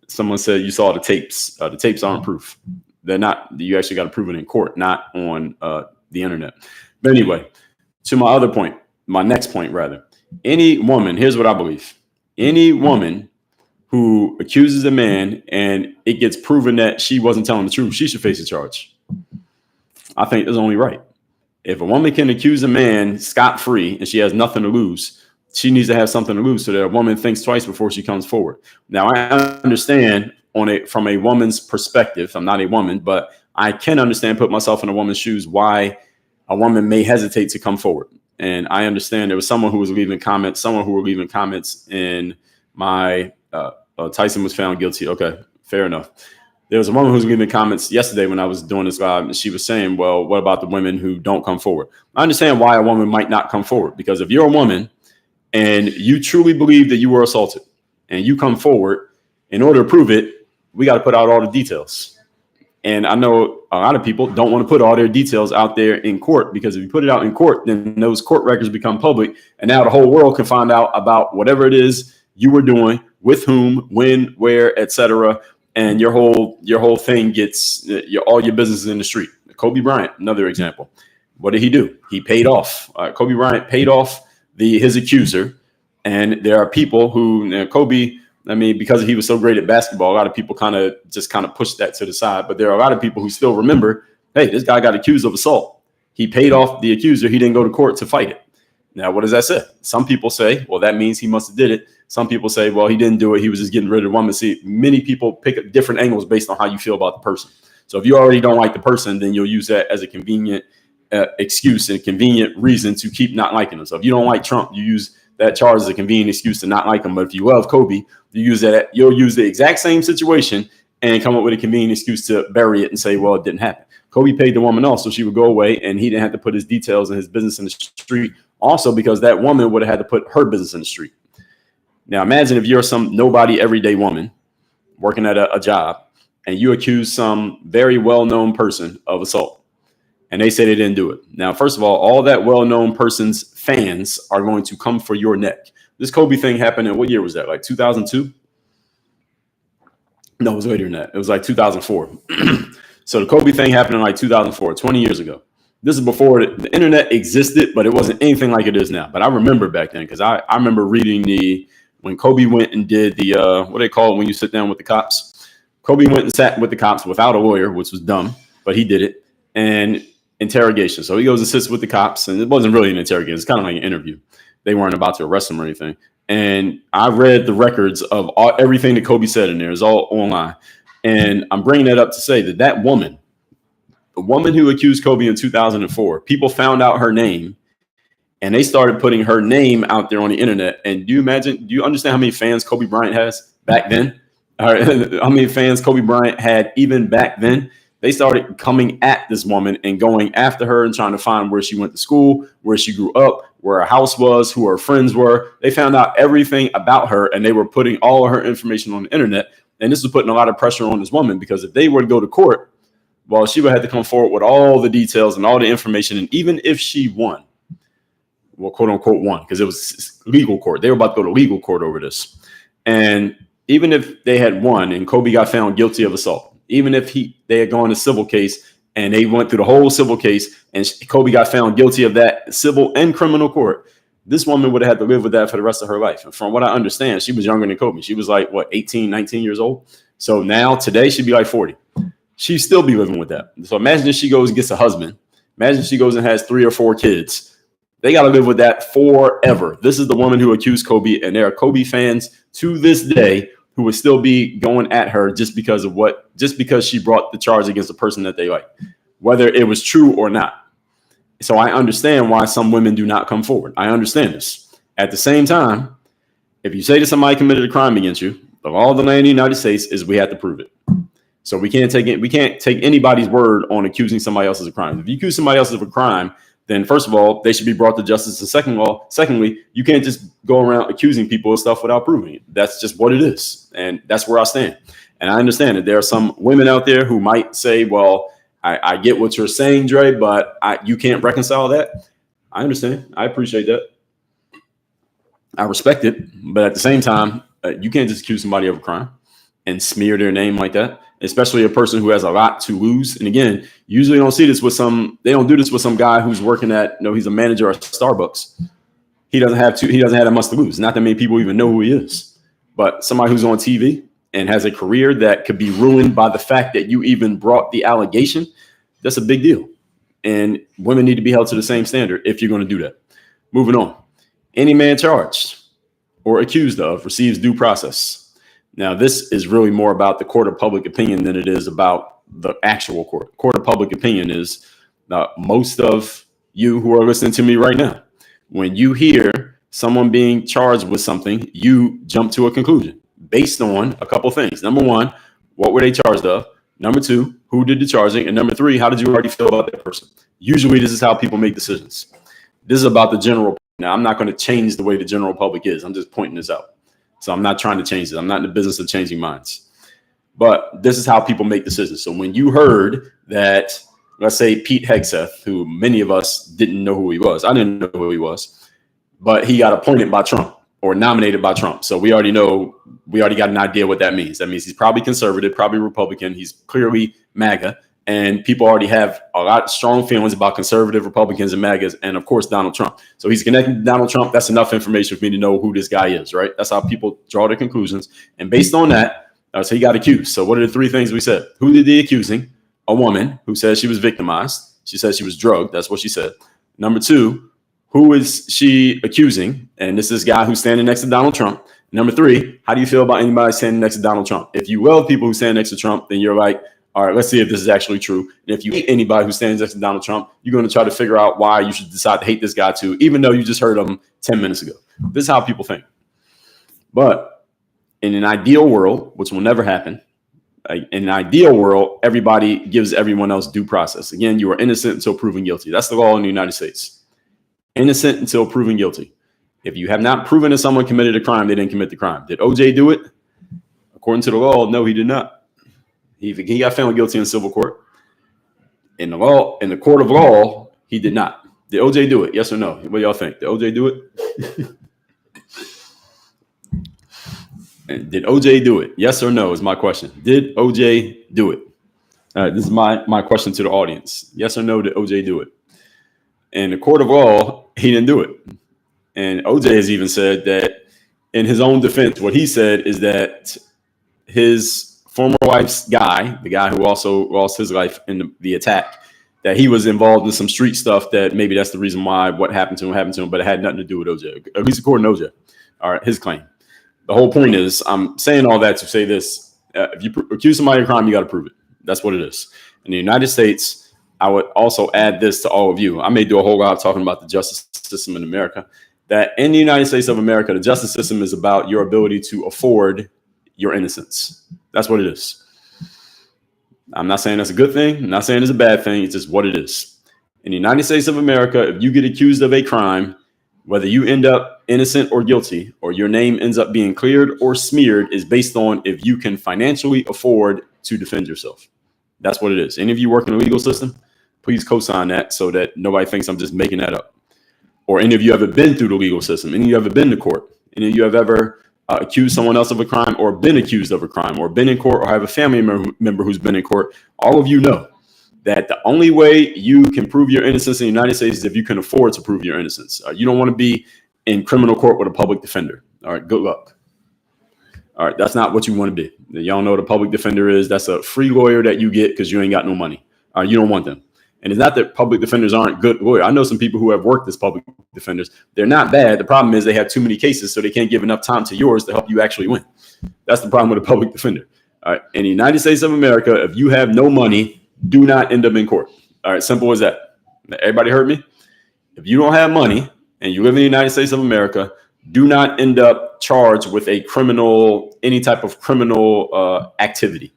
someone said you saw the tapes. The tapes aren't proof. They're not. You actually got to prove it in court, not on the internet. But anyway, to my next point rather. Any woman, here's what I believe. Any woman who accuses a man and it gets proven that she wasn't telling the truth, she should face a charge. I think it's only right. If a woman can accuse a man scot-free and she has nothing to lose, she needs to have something to lose so that a woman thinks twice before she comes forward. Now, I understand from a woman's perspective. I'm not a woman, but I can understand, put myself in a woman's shoes, why a woman may hesitate to come forward. And I understand there was someone who were leaving comments in my Tyson was found guilty. Okay, fair enough. There was a woman who was leaving comments yesterday when I was doing this live, and she was saying, well, what about the women who don't come forward? I understand why a woman might not come forward, because if you're a woman and you truly believe that you were assaulted and you come forward, in order to prove it, we got to put out all the details. And I know a lot of people don't want to put all their details out there in court, because if you put it out in court, then those court records become public. And now the whole world can find out about whatever it is you were doing, with whom, when, where, etc. And your whole thing gets all your business in the street. Kobe Bryant, another example. What did he do? He paid off. Kobe Bryant paid off his accuser. And there are people who, Kobe, because he was so great at basketball, a lot of people kind of pushed that to the side. But there are a lot of people who still remember, hey, this guy got accused of assault. He paid off the accuser. He didn't go to court to fight it. Now, what does that say? Some people say, well, that means he must have did it. Some people say, well, he didn't do it. He was just getting rid of the woman. See, many people pick up different angles based on how you feel about the person. So if you already don't like the person, then you'll use that as a convenient excuse and convenient reason to keep not liking them. So if you don't like Trump, you use that charge as a convenient excuse to not like him. But if you love Kobe, you'll use the exact same situation and come up with a convenient excuse to bury it and say, well, it didn't happen. Kobe paid the woman off so she would go away, and he didn't have to put his details and his business in the street. Also, because that woman would have had to put her business in the street. Now, imagine if you're some nobody everyday woman working at a job and you accuse some very well-known person of assault and they say they didn't do it. Now, first of all that well-known person's fans are going to come for your neck. This Kobe thing happened in what year was that? Like 2002? No, it was later than that. It was like 2004. So the Kobe thing happened in like 2004, 20 years ago. This is before the internet existed, but it wasn't anything like it is now. But I remember back then, because I remember reading when Kobe went and did what they call it when you sit down with the cops. Kobe went and sat with the cops without a lawyer, which was dumb, but he did it. And interrogation. So he goes and sits with the cops, and it wasn't really an interrogation. It's kind of like an interview. They weren't about to arrest him or anything. And I read the records of everything that Kobe said in there. It's all online. And I'm bringing that up to say that woman, the woman who accused Kobe in 2004, people found out her name and they started putting her name out there on the internet. And do you understand how many fans Kobe Bryant has back then? How many fans Kobe Bryant had even back then? They started coming at this woman and going after her and trying to find where she went to school, where she grew up, where her house was, who her friends were. They found out everything about her, and they were putting all of her information on the internet. And this was putting a lot of pressure on this woman, because if they were to go to court, well, she would have to come forward with all the details and all the information. And even if she won, well, quote unquote won, because it was legal court. They were about to go to legal court over this. And even if they had won and Kobe got found guilty of assault, even if they had gone to civil case and they went through the whole civil case and Kobe got found guilty of that civil and criminal court, this woman would have had to live with that for the rest of her life. And from what I understand, she was younger than Kobe. She was like, 18, 19 years old. So now today she'd be like 40. She'd still be living with that. So imagine if she goes and gets a husband. Imagine if she goes and has 3 or 4 kids. They got to live with that forever. This is the woman who accused Kobe, and there are Kobe fans to this day who would still be going at her just because she brought the charge against a person that they like, whether it was true or not. So I understand why some women do not come forward. I understand this. At the same time, if you say that somebody committed a crime against you, the law of the land in the United States is we have to prove it. So we can't take anybody's word on accusing somebody else of a crime. If you accuse somebody else of a crime, then first of all, they should be brought to justice. And secondly, you can't just go around accusing people of stuff without proving it. That's just what it is. And that's where I stand. And I understand that there are some women out there who might say, well, I get what you're saying, Dre, but you can't reconcile that. I understand. I appreciate that. I respect it. But at the same time, you can't just accuse somebody of a crime and smear their name like that, especially a person who has a lot to lose. And again, usually don't see this with they don't do this with some guy who's working at, he's a manager at Starbucks. He doesn't have that much to lose. Not that many people even know who he is. But somebody who's on TV and has a career that could be ruined by the fact that you even brought the allegation, that's a big deal. And women need to be held to the same standard if you're going to do that. Moving on. Any man charged or accused of receives due process. Now, this is really more about the court of public opinion than it is about the actual court. Court of public opinion is most of you who are listening to me right now. When you hear someone being charged with something, you jump to a conclusion based on a couple things. Number one, what were they charged of? Number two, who did the charging? And number three, how did you already feel about that person? Usually this is how people make decisions. This is about the general. Now, I'm not going to change the way the general public is. I'm just pointing this out. So I'm not trying to change it. I'm not in the business of changing minds. But this is how people make decisions. So when you heard that, let's say Pete Hegseth, who many of us didn't know who he was. I didn't know who he was. But he got appointed by Trump or nominated by Trump. So we already got an idea what that means. That means he's probably conservative, probably Republican. He's clearly MAGA. And people already have a lot of strong feelings about conservative Republicans and MAGAs, and of course, Donald Trump. So he's connected to Donald Trump. That's enough information for me to know who this guy is, right? That's how people draw their conclusions. And based on that, so he got accused. So what are the three things we said? Who did the accusing? A woman who says she was victimized. She says she was drugged. That's what she said. Number two, who is she accusing? And this is this guy who's standing next to Donald Trump. Number three, how do you feel about anybody standing next to Donald Trump? If you love people who stand next to Trump, then you're like, all right, let's see if this is actually true. And if you hate anybody who stands next to Donald Trump, you're going to try to figure out why you should decide to hate this guy too, even though you just heard him 10 minutes ago. This is how people think. But in an ideal world, which will never happen, in an ideal world, everybody gives everyone else due process. Again, you are innocent until proven guilty. That's the law in the United States. Innocent until proven guilty. If you have not proven that someone committed a crime, they didn't commit the crime. Did OJ do it? According to the law, no, he did not. He got found guilty in civil court. In the court of law, he did not. Did OJ do it? Yes or no? What do y'all think? Did OJ do it? And did OJ do it? Yes or no is my question. Did OJ do it? This is my question to the audience. Yes or no, did OJ do it? In the court of law, he didn't do it. And OJ has even said that in his own defense, what he said is that his former wife's guy, the guy who also lost his life in the attack, that he was involved in some street stuff that maybe that's the reason why what happened to him, but it had nothing to do with OJ, at least according to OJ. All right, his claim. The whole point is, I'm saying all that to say this. If you accuse somebody of a crime, you got to prove it. That's what it is. In the United States, I would also add this to all of you. I may do a whole lot talking about the justice system in America, that in the United States of America, the justice system is about your ability to afford your innocence. That's what it is. I'm not saying that's a good thing. I'm not saying it's a bad thing. It's just what it is. In the United States of America, if you get accused of a crime, whether you end up innocent or guilty, or your name ends up being cleared or smeared, is based on if you can financially afford to defend yourself. That's what it is. Any of you work in the legal system, please co-sign that so that nobody thinks I'm just making that up. Or any of you ever been through the legal system? Any of you ever been to court? Any of you have ever accused someone else of a crime, or been accused of a crime, or been in court, or have a family member who's been in court? All of you know that the only way you can prove your innocence in the United States is if you can afford to prove your innocence. You don't want to be in criminal court with a public defender. All right, good luck. All right, that's not what you want to be. Y'all know what a public defender is. That's a free lawyer that you get because you ain't got no money. You don't want them. And it's not that public defenders aren't good lawyers. I know some people who have worked as public defenders. They're not bad. The problem is they have too many cases, so they can't give enough time to yours to help you actually win. That's the problem with a public defender. All right. In the United States of America, if you have no money, do not end up in court. All right. Simple as that. Everybody heard me? If you don't have money and you live in the United States of America, do not end up charged with any type of criminal activity.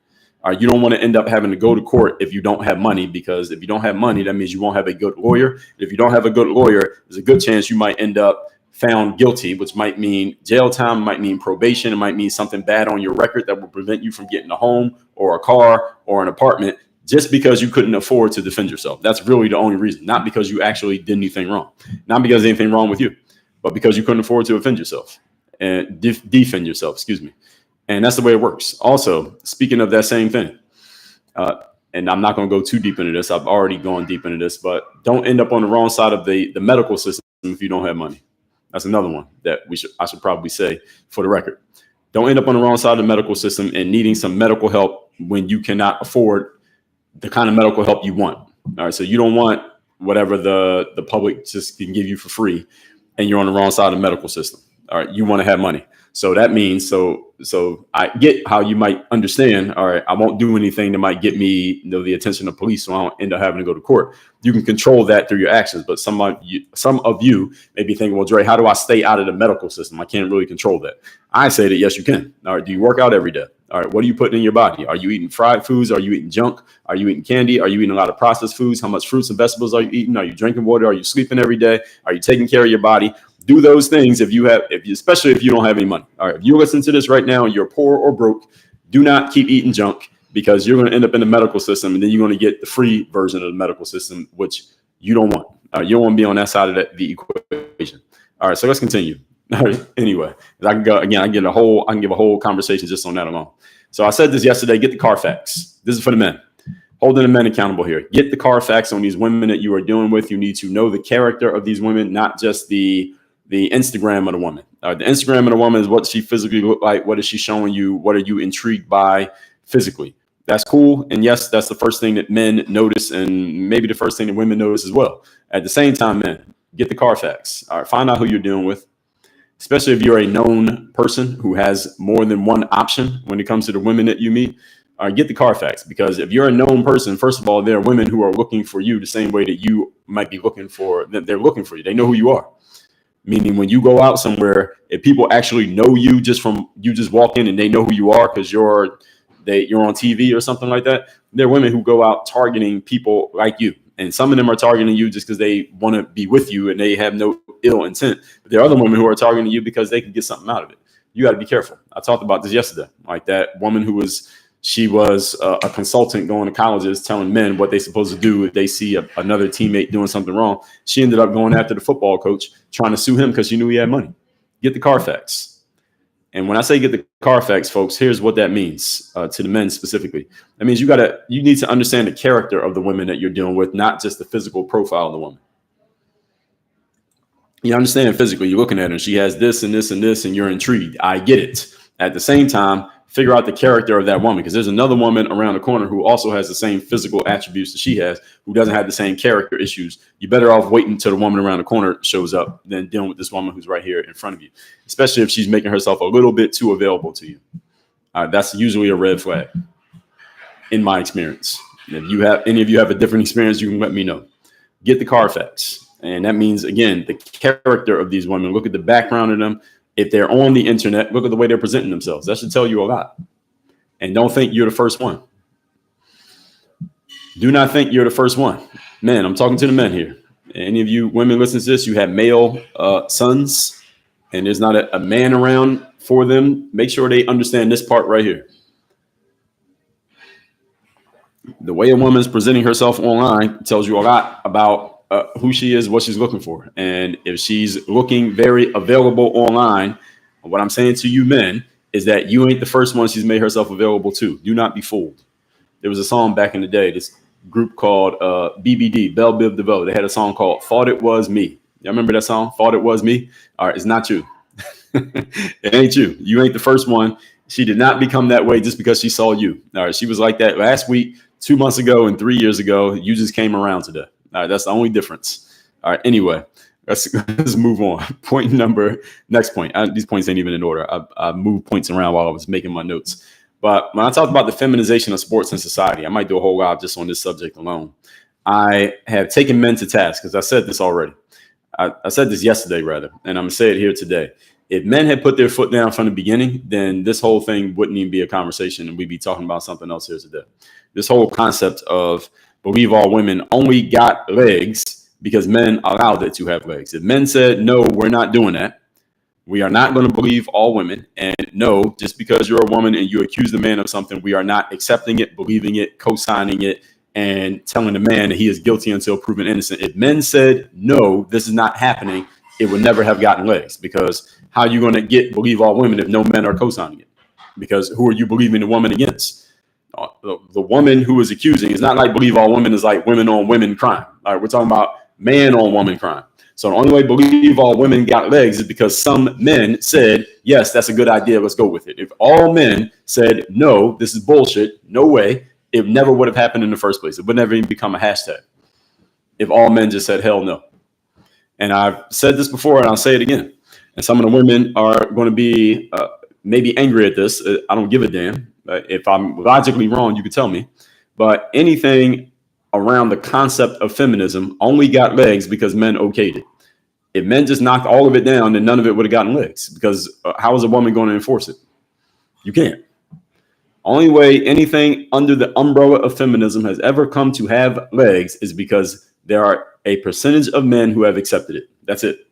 You don't want to end up having to go to court if you don't have money, because if you don't have money, that means you won't have a good lawyer. If you don't have a good lawyer, there's a good chance you might end up found guilty, which might mean jail time, might mean probation, it might mean something bad on your record that will prevent you from getting a home or a car or an apartment just because you couldn't afford to defend yourself. That's really the only reason, not because you actually did anything wrong, not because there's anything wrong with you, but because you couldn't afford to defend yourself and defend yourself, excuse me. And that's the way it works. Also, speaking of that same thing, and I'm not going to go too deep into this. I've already gone deep into this, but don't end up on the wrong side of the medical system if you don't have money. That's another one that I should probably say for the record. Don't end up on the wrong side of the medical system and needing some medical help when you cannot afford the kind of medical help you want. All right. So you don't want whatever the public just can give you for free and you're on the wrong side of the medical system. All right. You want to have money. So that means, so I get how you might understand, all right, I won't do anything that might get me the attention of police, so I don't end up having to go to court. You can control that through your actions. But some of you may be thinking, well, Dre, how do I stay out of the medical system? I can't really control that. I say that, yes, you can. All right. Do you work out every day? All right. What are you putting in your body? Are you eating fried foods? Are you eating junk? Are you eating candy? Are you eating a lot of processed foods? How much fruits and vegetables are you eating? Are you drinking water? Are you sleeping every day? Are you taking care of your body? Do those things especially if you don't have any money. All right. If you listen to this right now and you're poor or broke, do not keep eating junk because you're going to end up in the medical system and then you're going to get the free version of the medical system, which you don't want. You don't want to be on that side of the equation. All right. So let's continue. All right. Anyway, I can go again. I can give a whole conversation just on that alone. So I said this yesterday, get the Carfax. This is for the men. Holding the men accountable here. Get the Carfax on these women that you are dealing with. You need to know the character of these women, not just the Instagram of the woman. The Instagram of the woman is what she physically look like. What is she showing you? What are you intrigued by physically? That's cool. And yes, that's the first thing that men notice and maybe the first thing that women notice as well. At the same time, men, get the Carfax. All right, find out who you're dealing with, especially if you're a known person who has more than one option when it comes to the women that you meet. All right, get the Carfax, because if you're a known person, first of all, there are women who are looking for you the same way that you might be looking for them. They're looking for you. They know who you are. Meaning when you go out somewhere, if people actually know you just from you just walk in and they know who you are because you're on TV or something like that, there are women who go out targeting people like you. And some of them are targeting you just because they want to be with you and they have no ill intent. But there are other women who are targeting you because they can get something out of it. You got to be careful. I talked about this yesterday. Like that woman who was a consultant going to colleges telling men what they're supposed to do if they see another teammate doing something wrong. She ended up going after the football coach trying to sue him because she knew he had money. Get the Carfax. And when I say get the Carfax, folks, here's what that means to the men specifically. That means you need to understand the character of the women that you're dealing with, not just the physical profile of the woman. You understand physically, you're looking at her, she has this and this and this, and you're intrigued. I get it. At the same time, figure out the character of that woman, because there's another woman around the corner who also has the same physical attributes that she has, who doesn't have the same character issues. You're better off waiting until the woman around the corner shows up than dealing with this woman who's right here in front of you, especially if she's making herself a little bit too available to you. That's usually a red flag in my experience. If any of you have a different experience, you can let me know. Get the Carfax. And that means, again, the character of these women. Look at the background of them. If they're on the internet, look at the way they're presenting themselves. That should tell you a lot. And don't think you're the first one. Do not think you're the first one. Men, I'm talking to the men here. Any of you women listening to this, you have male sons, and there's not a man around for them. Make sure they understand this part right here. The way a woman is presenting herself online tells you a lot about who she is, what she's looking for. And if she's looking very available online, what I'm saying to you men is that you ain't the first one she's made herself available to. Do not be fooled. There was a song back in the day, this group called BBD, Belle Biv DeVoe. They had a song called Thought It Was Me. Y'all remember that song? Thought It Was Me? All right, it's not you. It ain't you. You ain't the first one. She did not become that way just because she saw you. All right, she was like that last week, 2 months ago, and 3 years ago. You just came around today. All right, that's the only difference. All right, anyway, let's move on. Next point. These points ain't even in order. I moved points around while I was making my notes. But when I talk about the feminization of sports and society, I might do a whole lot just on this subject alone. I have taken men to task, because I said this already. I said this yesterday, rather, and I'm going to say it here today. If men had put their foot down from the beginning, then this whole thing wouldn't even be a conversation, and we'd be talking about something else here today. This whole concept of believe all women only got legs because men allowed it to have legs. If men said, no, we're not doing that, we are not going to believe all women, and no, just because you're a woman and you accuse the man of something, we are not accepting it, believing it, co-signing it, and telling the man that he is guilty until proven innocent. If men said, no, this is not happening, it would never have gotten legs, because how are you going to believe all women if no men are co-signing it? Because who are you believing the woman against? The woman who is accusing is not like believe all women is like women on women crime. All right, we're talking about man on woman crime. So the only way believe all women got legs is because some men said, yes, that's a good idea, let's go with it. If all men said, no, this is bullshit, no way, it never would have happened in the first place. It would never even become a hashtag if all men just said, hell no. And I've said this before and I'll say it again. And some of the women are going to be maybe angry at this. I don't give a damn. If I'm logically wrong, you can tell me. But anything around the concept of feminism only got legs because men okayed it. If men just knocked all of it down, then none of it would have gotten legs, because how is a woman going to enforce it? You can't. Only way anything under the umbrella of feminism has ever come to have legs is because there are a percentage of men who have accepted it. That's it.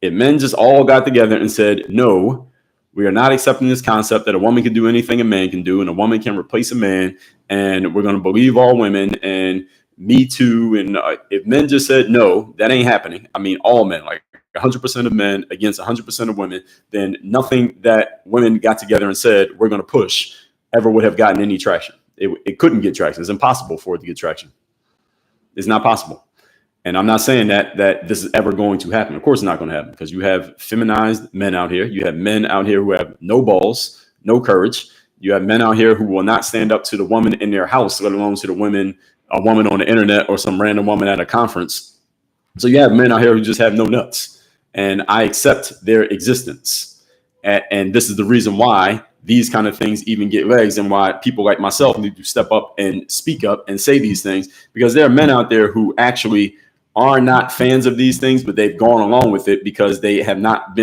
If men just all got together and said, no, we are not accepting this concept that a woman can do anything a man can do and a woman can replace a man, and we're going to believe all women and Me Too. And if men just said, no, that ain't happening. I mean, all men, like 100% of men against 100% of women, then nothing that women got together and said, we're going to push, ever would have gotten any traction. It couldn't get traction. It's impossible for it to get traction. It's not possible. And I'm not saying that this is ever going to happen. Of course, it's not going to happen, because you have feminized men out here. You have men out here who have no balls, no courage. You have men out here who will not stand up to the woman in their house, let alone to a woman on the internet or some random woman at a conference. So you have men out here who just have no nuts. And I accept their existence. And this is the reason why these kind of things even get legs, and why people like myself need to step up and speak up and say these things, because there are men out there who actually are not fans of these things, but they've gone along with it because they have not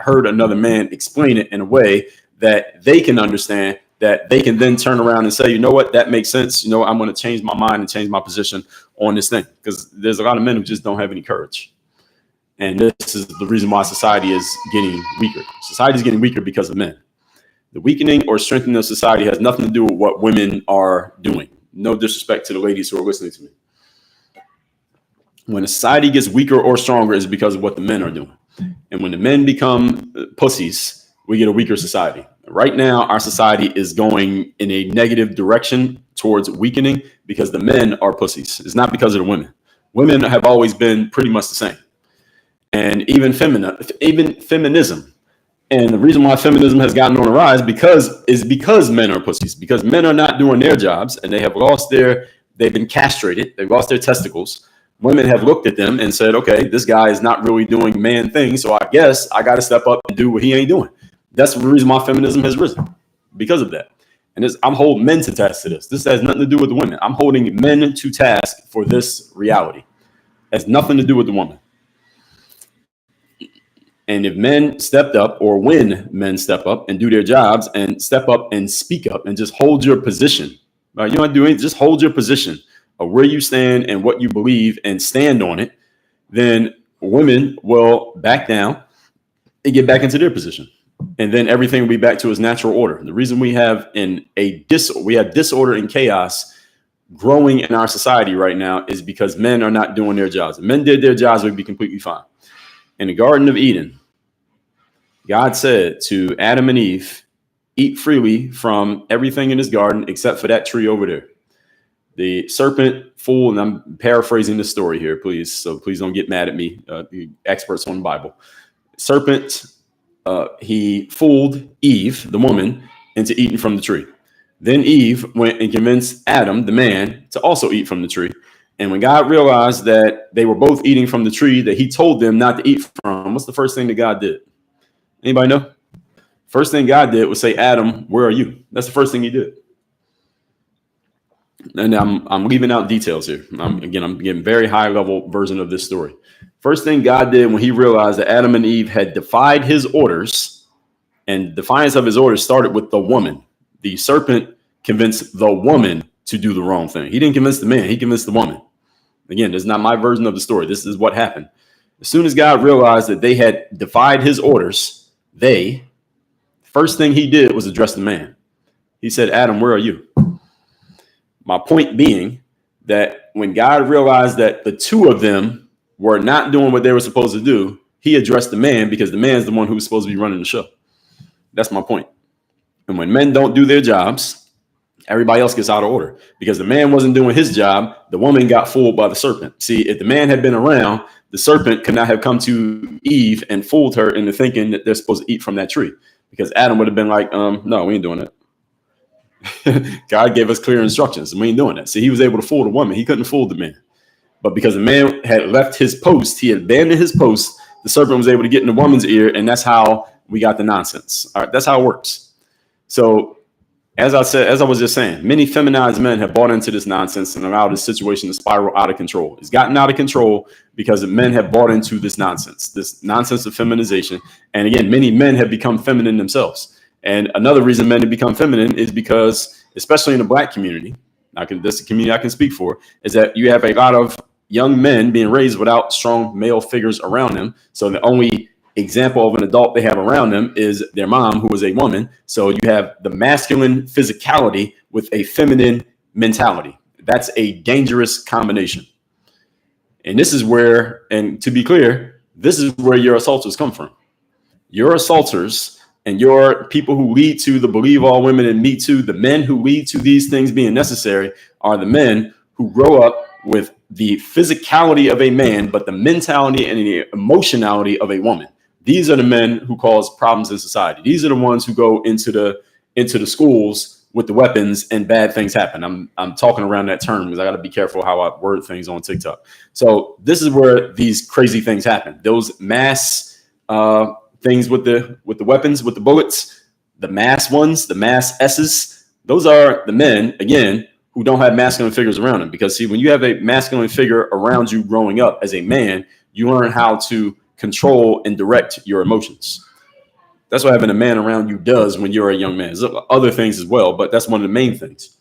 heard another man explain it in a way that they can understand, that they can then turn around and say, you know what, that makes sense. You know, I'm going to change my mind and change my position on this thing, because there's a lot of men who just don't have any courage. And this is the reason why society is getting weaker. Society is getting weaker because of men. The weakening or strengthening of society has nothing to do with what women are doing. No disrespect to the ladies who are listening to me. When a society gets weaker or stronger is because of what the men are doing. And when the men become pussies, we get a weaker society. Right now, our society is going in a negative direction towards weakening because the men are pussies. It's not because of the women. Women have always been pretty much the same. And even feminism. And the reason why feminism has gotten on the rise is because men are pussies, because men are not doing their jobs, and they've been castrated. They've lost their testicles. Women have looked at them and said, okay, this guy is not really doing man things, so I guess I got to step up and do what he ain't doing. That's the reason why feminism has risen, because of that. And I'm holding men to task to this. This has nothing to do with the women. I'm holding men to task for this reality. It has nothing to do with the woman. And if men stepped up, or when men step up and do their jobs and step up and speak up and just hold your position, right? You don't have to do anything, just hold your position of where you stand and what you believe and stand on it, then women will back down and get back into their position. And then everything will be back to its natural order. The reason we have disorder and chaos growing in our society right now is because men are not doing their jobs. If men did their jobs, we'd be completely fine. In the Garden of Eden, God said to Adam and Eve, eat freely from everything in this garden except for that tree over there. The serpent fooled, and I'm paraphrasing the story here, please. So please don't get mad at me, the experts on the Bible. Serpent, he fooled Eve, the woman, into eating from the tree. Then Eve went and convinced Adam, the man, to also eat from the tree. And when God realized that they were both eating from the tree that he told them not to eat from, what's the first thing that God did? Anybody know? First thing God did was say, Adam, where are you? That's the first thing he did. And I'm leaving out details here. I'm getting very high level version of this story. First thing God did when he realized that Adam and Eve had defied his orders, and defiance of his orders started with the woman. The serpent convinced the woman to do the wrong thing. He didn't convince the man. He convinced the woman. Again, this is not my version of the story. This is what happened. As soon as God realized that they had defied his orders, first thing he did was address the man. He said, Adam, where are you? My point being that when God realized that the two of them were not doing what they were supposed to do, he addressed the man because the man's the one who was supposed to be running the show. That's my point. And when men don't do their jobs, everybody else gets out of order because the man wasn't doing his job. The woman got fooled by the serpent. See, if the man had been around, the serpent could not have come to Eve and fooled her into thinking that they're supposed to eat from that tree, because Adam would have been like, no, we ain't doing that. God gave us clear instructions. We ain't doing that. See, he was able to fool the woman. He couldn't fool the man. But because the man had left his post, he had abandoned his post, the serpent was able to get in the woman's ear, and that's how we got the nonsense. All right, that's how it works. So as I was just saying, many feminized men have bought into this nonsense and allowed this situation to spiral out of control. It's gotten out of control because men have bought into this nonsense of feminization. And again, many men have become feminine themselves. And another reason men have become feminine is because, especially in the Black community, this is the community I can speak for, is that you have a lot of young men being raised without strong male figures around them. So the only example of an adult they have around them is their mom, who was a woman. So you have the masculine physicality with a feminine mentality. That's a dangerous combination. And this is where, and to be clear, this is where your assaulters come from. Your assaulters and your people who lead to the Believe All Women and Me Too, the men who lead to these things being necessary, are the men who grow up with the physicality of a man, but the mentality and the emotionality of a woman. These are the men who cause problems in society. These are the ones who go into the schools with the weapons and bad things happen. I'm talking around that term because I got to be careful how I word things on TikTok. So this is where these crazy things happen. Those mass things with the weapons, with the bullets, the mass ones, the mass S's. Those are the men, again, who don't have masculine figures around them. Because see, when you have a masculine figure around you growing up as a man, you learn how to control and direct your emotions. That's what having a man around you does when you're a young man. There's other things as well, but that's one of the main things.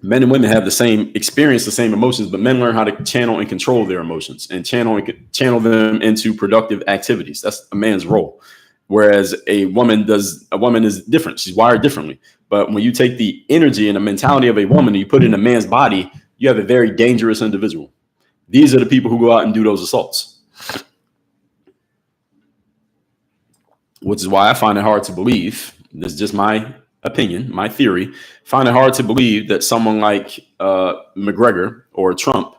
Men and women have the same experience, the same emotions, but men learn how to channel and control their emotions and channel them into productive activities. That's a man's role. Whereas a woman is different. She's wired differently. But when you take the energy and the mentality of a woman and you put it in a man's body, you have a very dangerous individual. These are the people who go out and do those assaults. Which is why I find it hard to believe, this is just my opinion, my theory, find it hard to believe that someone like McGregor or Trump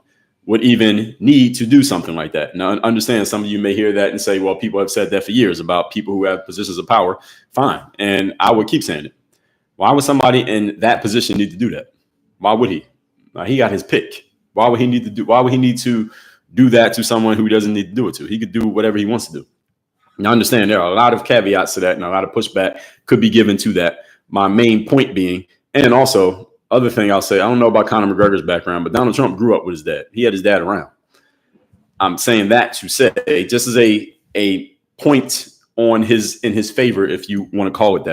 would even need to do something like that. Now, understand, some of you may hear that and say, well, people have said that for years about people who have positions of power. Fine. And I would keep saying it. Why would somebody in that position need to do that? Why would he? He got his pick. Why would he need to do that to someone who he doesn't need to do it to? He could do whatever he wants to do. Now, understand there are a lot of caveats to that and a lot of pushback could be given to that. My main point being, and also other thing I'll say, I don't know about Conor McGregor's background, but Donald Trump grew up with his dad. He had his dad around. I'm saying that to say, just as a point in his favor, if you want to call it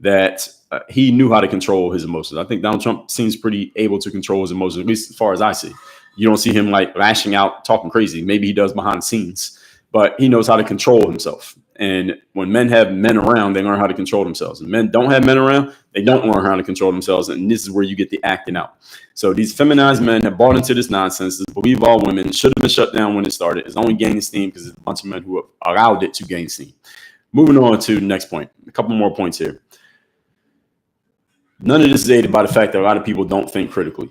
that he knew how to control his emotions. I think Donald Trump seems pretty able to control his emotions, at least as far as I see. You don't see him like lashing out, talking crazy. Maybe he does behind the scenes, but he knows how to control himself. And when men have men around, they learn how to control themselves. And men don't have men around, they don't learn how to control themselves. And this is where you get the acting out. So these feminized men have bought into this nonsense. This Believe All Women should have been shut down when it started. It's only gaining steam because there's a bunch of men who have allowed it to gain steam. Moving on to the next point. A couple more points here. None of this is aided by the fact that a lot of people don't think critically.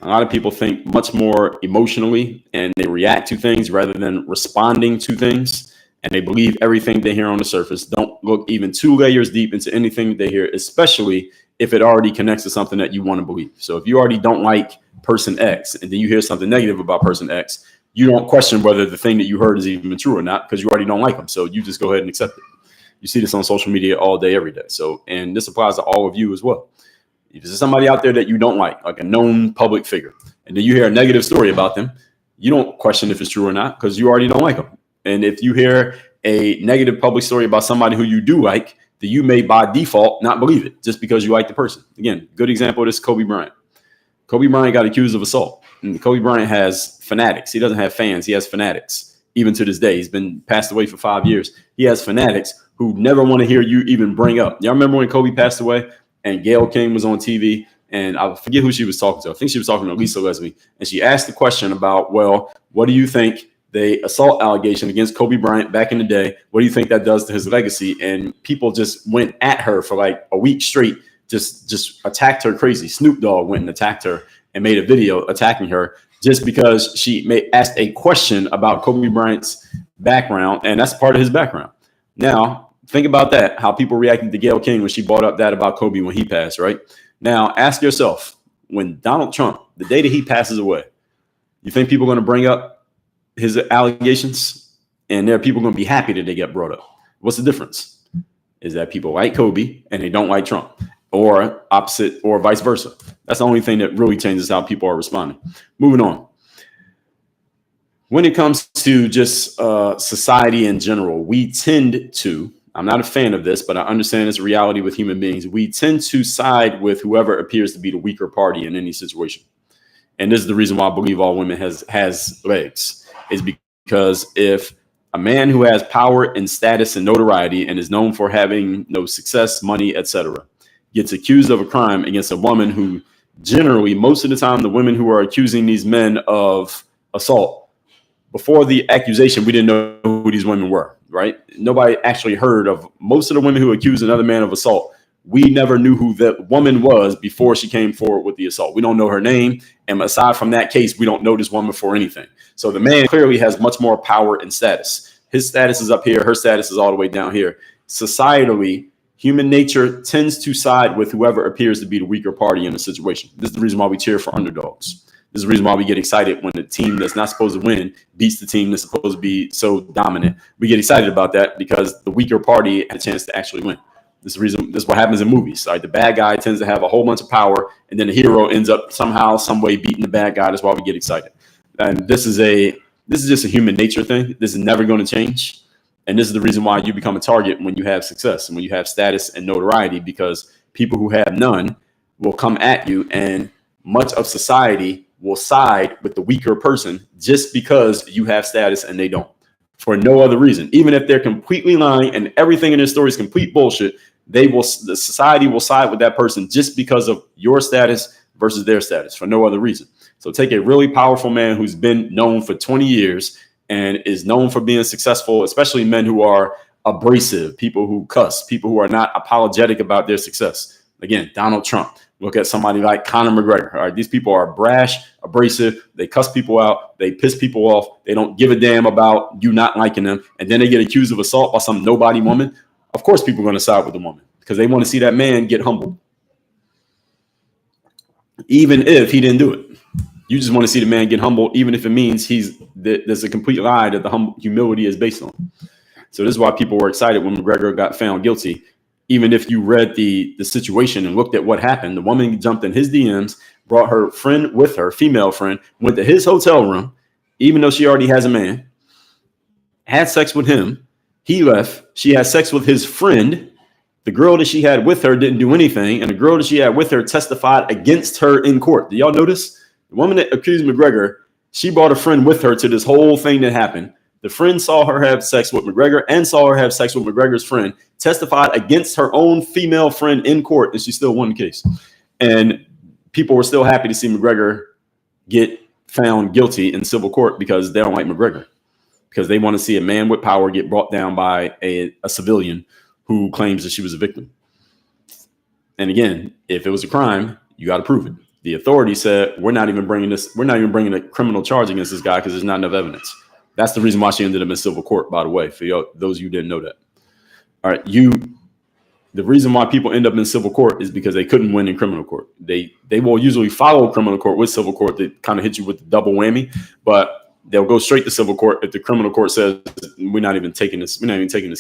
A lot of people think much more emotionally and they react to things rather than responding to things. And they believe everything they hear on the surface. Don't look even 2 layers deep into anything they hear, especially if it already connects to something that you want to believe. So if you already don't like person X and then you hear something negative about person X, you don't question whether the thing that you heard is even true or not because you already don't like them. So you just go ahead and accept it. You see this on social media all day, every day. So, and this applies to all of you as well. If there's somebody out there that you don't like a known public figure, and then you hear a negative story about them, you don't question if it's true or not because you already don't like them. And if you hear a negative public story about somebody who you do like, then you may by default not believe it just because you like the person. Again, good example of this, Kobe Bryant. Kobe Bryant got accused of assault. And Kobe Bryant has fanatics. He doesn't have fans. He has fanatics. Even to this day, he's been passed away for 5 years. He has fanatics who never want to hear you even bring up. Y'all remember when Kobe passed away and Gayle King was on TV, and I forget who she was talking to. I think she was talking to Lisa Leslie, and she asked the question about, well, what do you think the assault allegation against Kobe Bryant back in the day, what do you think that does to his legacy? And people just went at her for like a week straight, just attacked her crazy. Snoop Dogg went and attacked her and made a video attacking her just because she asked a question about Kobe Bryant's background, and that's part of his background. Now, think about that, how people reacted to Gayle King when she brought up that about Kobe when he passed, right? Now, ask yourself, when Donald Trump, the day that he passes away, you think people are going to bring up his allegations? And there are people going to be happy that they get brought up. What's the difference? Is that people like Kobe and they don't like Trump, or opposite, or vice versa. That's the only thing that really changes how people are responding. Moving on. When it comes to just society in general, we tend to, I'm not a fan of this, but I understand it's a reality with human beings. We tend to side with whoever appears to be the weaker party in any situation. And this is the reason why I believe all women has legs, is because if a man who has power and status and notoriety and is known for having no success, money, etc., gets accused of a crime against a woman who generally, most of the time, the women who are accusing these men of assault, before the accusation, we didn't know who these women were, right? Nobody actually heard of most of the women who accused another man of assault. We never knew who the woman was before she came forward with the assault. We don't know her name. And aside from that case, we don't know this woman for anything. So the man clearly has much more power and status. His status is up here. Her status is all the way down here. Societally, human nature tends to side with whoever appears to be the weaker party in a situation. This is the reason why we cheer for underdogs. This is the reason why we get excited when the team that's not supposed to win beats the team that's supposed to be so dominant. We get excited about that because the weaker party had a chance to actually win. This is the reason. This is what happens in movies. Right? The bad guy tends to have a whole bunch of power, and then the hero ends up somehow, some way beating the bad guy. That's why we get excited. And this is just a human nature thing. This is never going to change. And this is the reason why you become a target when you have success and when you have status and notoriety, because people who have none will come at you, and much of society will side with the weaker person just because you have status and they don't, for no other reason. Even if they're completely lying and everything in their story is complete bullshit, the society will side with that person just because of your status versus their status, for no other reason. So take a really powerful man who's been known for 20 years and is known for being successful, especially men who are abrasive, people who cuss, people who are not apologetic about their success. Again, Donald Trump. Look at somebody like Conor McGregor. All right, these people are brash, abrasive. They cuss people out. They piss people off. They don't give a damn about you not liking them. And then they get accused of assault by some nobody woman. Of course, people are going to side with the woman because they want to see that man get humbled, even if he didn't do it. You just want to see the man get humbled, even if it means there's a complete lie that the humility is based on. So this is why people were excited when McGregor got found guilty. Even if you read the situation and looked at what happened, the woman jumped in his DMs, brought her friend with her, female friend, went to his hotel room, even though she already has a man, had sex with him. He left. She had sex with his friend. The girl that she had with her didn't do anything. And the girl that she had with her testified against her in court. Do y'all notice? The woman that accused McGregor, she brought a friend with her to this whole thing that happened. The friend saw her have sex with McGregor and saw her have sex with McGregor's friend, testified against her own female friend in court, and she still won the case. And people were still happy to see McGregor get found guilty in civil court because they don't like McGregor, because they want to see a man with power get brought down by a civilian who claims that she was a victim. And again, if it was a crime, you got to prove it. The authority said, we're not even bringing a criminal charge against this guy because there's not enough evidence. That's the reason why she ended up in civil court, by the way, for those of you who didn't know that. All right, the reason why people end up in civil court is because they couldn't win in criminal court. They will usually follow criminal court with civil court to kind of hit you with the double whammy, but they'll go straight to civil court if the criminal court says we're not even taking this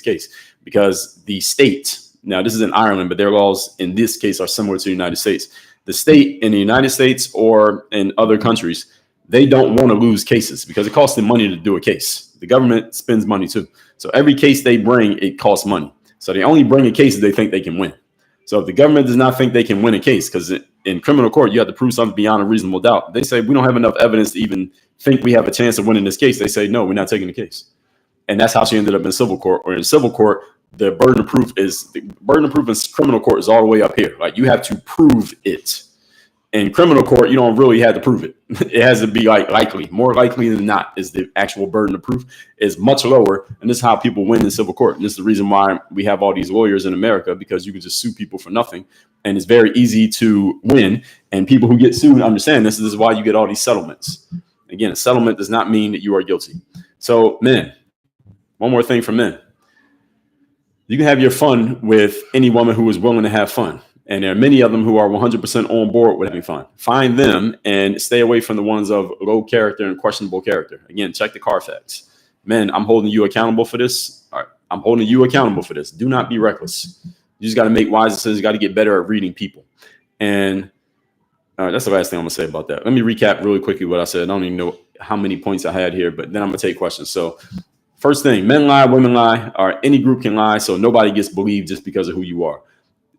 case, because the state, now this is in Ireland, but their laws in this case are similar to the United States. The state in the United States or in other countries, they don't want to lose cases because it costs them money to do a case. The government spends money too. So every case they bring, it costs money. So they only bring a case that they think they can win. So if the government does not think they can win a case, because in criminal court, you have to prove something beyond a reasonable doubt. They say, we don't have enough evidence to even think we have a chance of winning this case. They say, no, we're not taking the case. And that's how she ended up in civil court. Or in civil court, the burden of proof in criminal court is all the way up here. Like, you have to prove it. In criminal court, you don't really have to prove it. It has to be like likely, more likely than not is the actual burden of proof is much lower. And this is how people win in civil court. And this is the reason why we have all these lawyers in America, because you can just sue people for nothing. And it's very easy to win. And people who get sued understand this. This is why you get all these settlements. Again, a settlement does not mean that you are guilty. So men, one more thing for men. You can have your fun with any woman who is willing to have fun. And there are many of them who are 100% on board with having fun. Find them and stay away from the ones of low character and questionable character. Again, check the Carfax. Men, I'm holding you accountable for this. All right, I'm holding you accountable for this. Do not be reckless. You just got to make wise decisions. You got to get better at reading people. And that's the last thing I'm going to say about that. Let me recap really quickly what I said. I don't even know how many points I had here, but then I'm going to take questions. So first thing, men lie, women lie, or any group can lie. So nobody gets believed just because of who you are.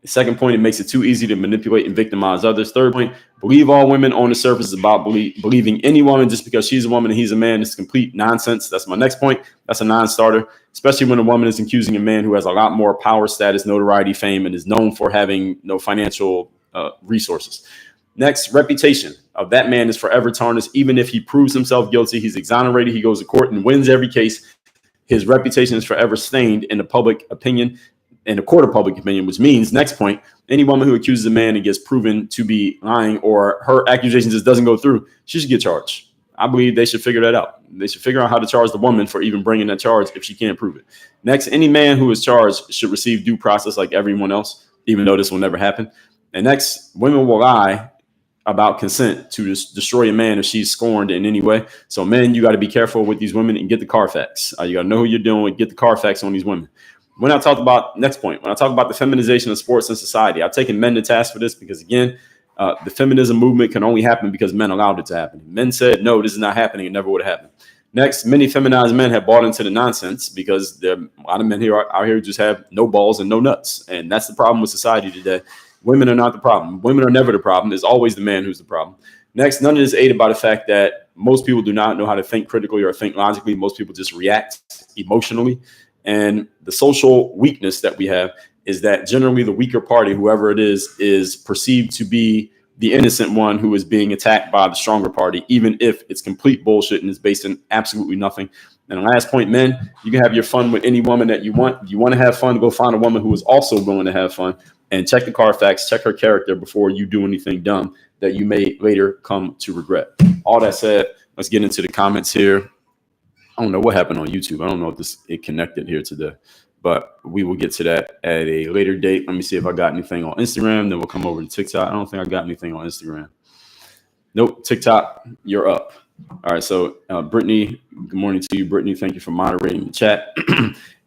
Second point, it makes it too easy to manipulate and victimize others. Third point, believe all women on the surface is about believing any woman just because she's a woman and he's a man. It's complete nonsense. That's my next point. That's a non-starter, especially when a woman is accusing a man who has a lot more power, status, notoriety, fame, and is known for having no financial resources. Next, reputation of that man is forever tarnished. Even if he proves himself guilty, he's exonerated, he goes to court and wins every case. His reputation is forever stained in the public opinion. In a court of public opinion, which means, next point, any woman who accuses a man and gets proven to be lying or her accusation just doesn't go through, she should get charged. I believe they should figure that out. They should figure out how to charge the woman for even bringing that charge if she can't prove it. Next, any man who is charged should receive due process like everyone else, even though this will never happen. And next, women will lie about consent to destroy a man if she's scorned in any way. So men, you got to be careful with these women and get the Carfax. You got to know who you're doing. Get the Carfax on these women. When I talk about next point, when I talk about the feminization of sports and society, I've taken men to task for this because, again, the feminism movement can only happen because men allowed it to happen. Men said, no, this is not happening. It never would have happened. Next, many feminized men have bought into the nonsense because there are a lot of men out here who just have no balls and no nuts. And that's the problem with society today. Women are not the problem. Women are never the problem. It's always the man who's the problem. Next, none of this is aided by the fact that most people do not know how to think critically or think logically. Most people just react emotionally. And the social weakness that we have is that generally the weaker party, whoever it is perceived to be the innocent one who is being attacked by the stronger party, even if it's complete bullshit and is based in absolutely nothing. And the last point, men, you can have your fun with any woman that you want. If you want to have fun, go find a woman who is also willing to have fun and check the Carfax, check her character before you do anything dumb that you may later come to regret. All that said, let's get into the comments here. I don't know what happened on YouTube. I don't know if it connected here today, but we will get to that at a later date. Let me see if I got anything on Instagram. Then we'll come over to TikTok. I don't think I got anything on Instagram. Nope. TikTok, you're up. All right. So Brittany, good morning to you. Brittany, thank you for moderating the chat.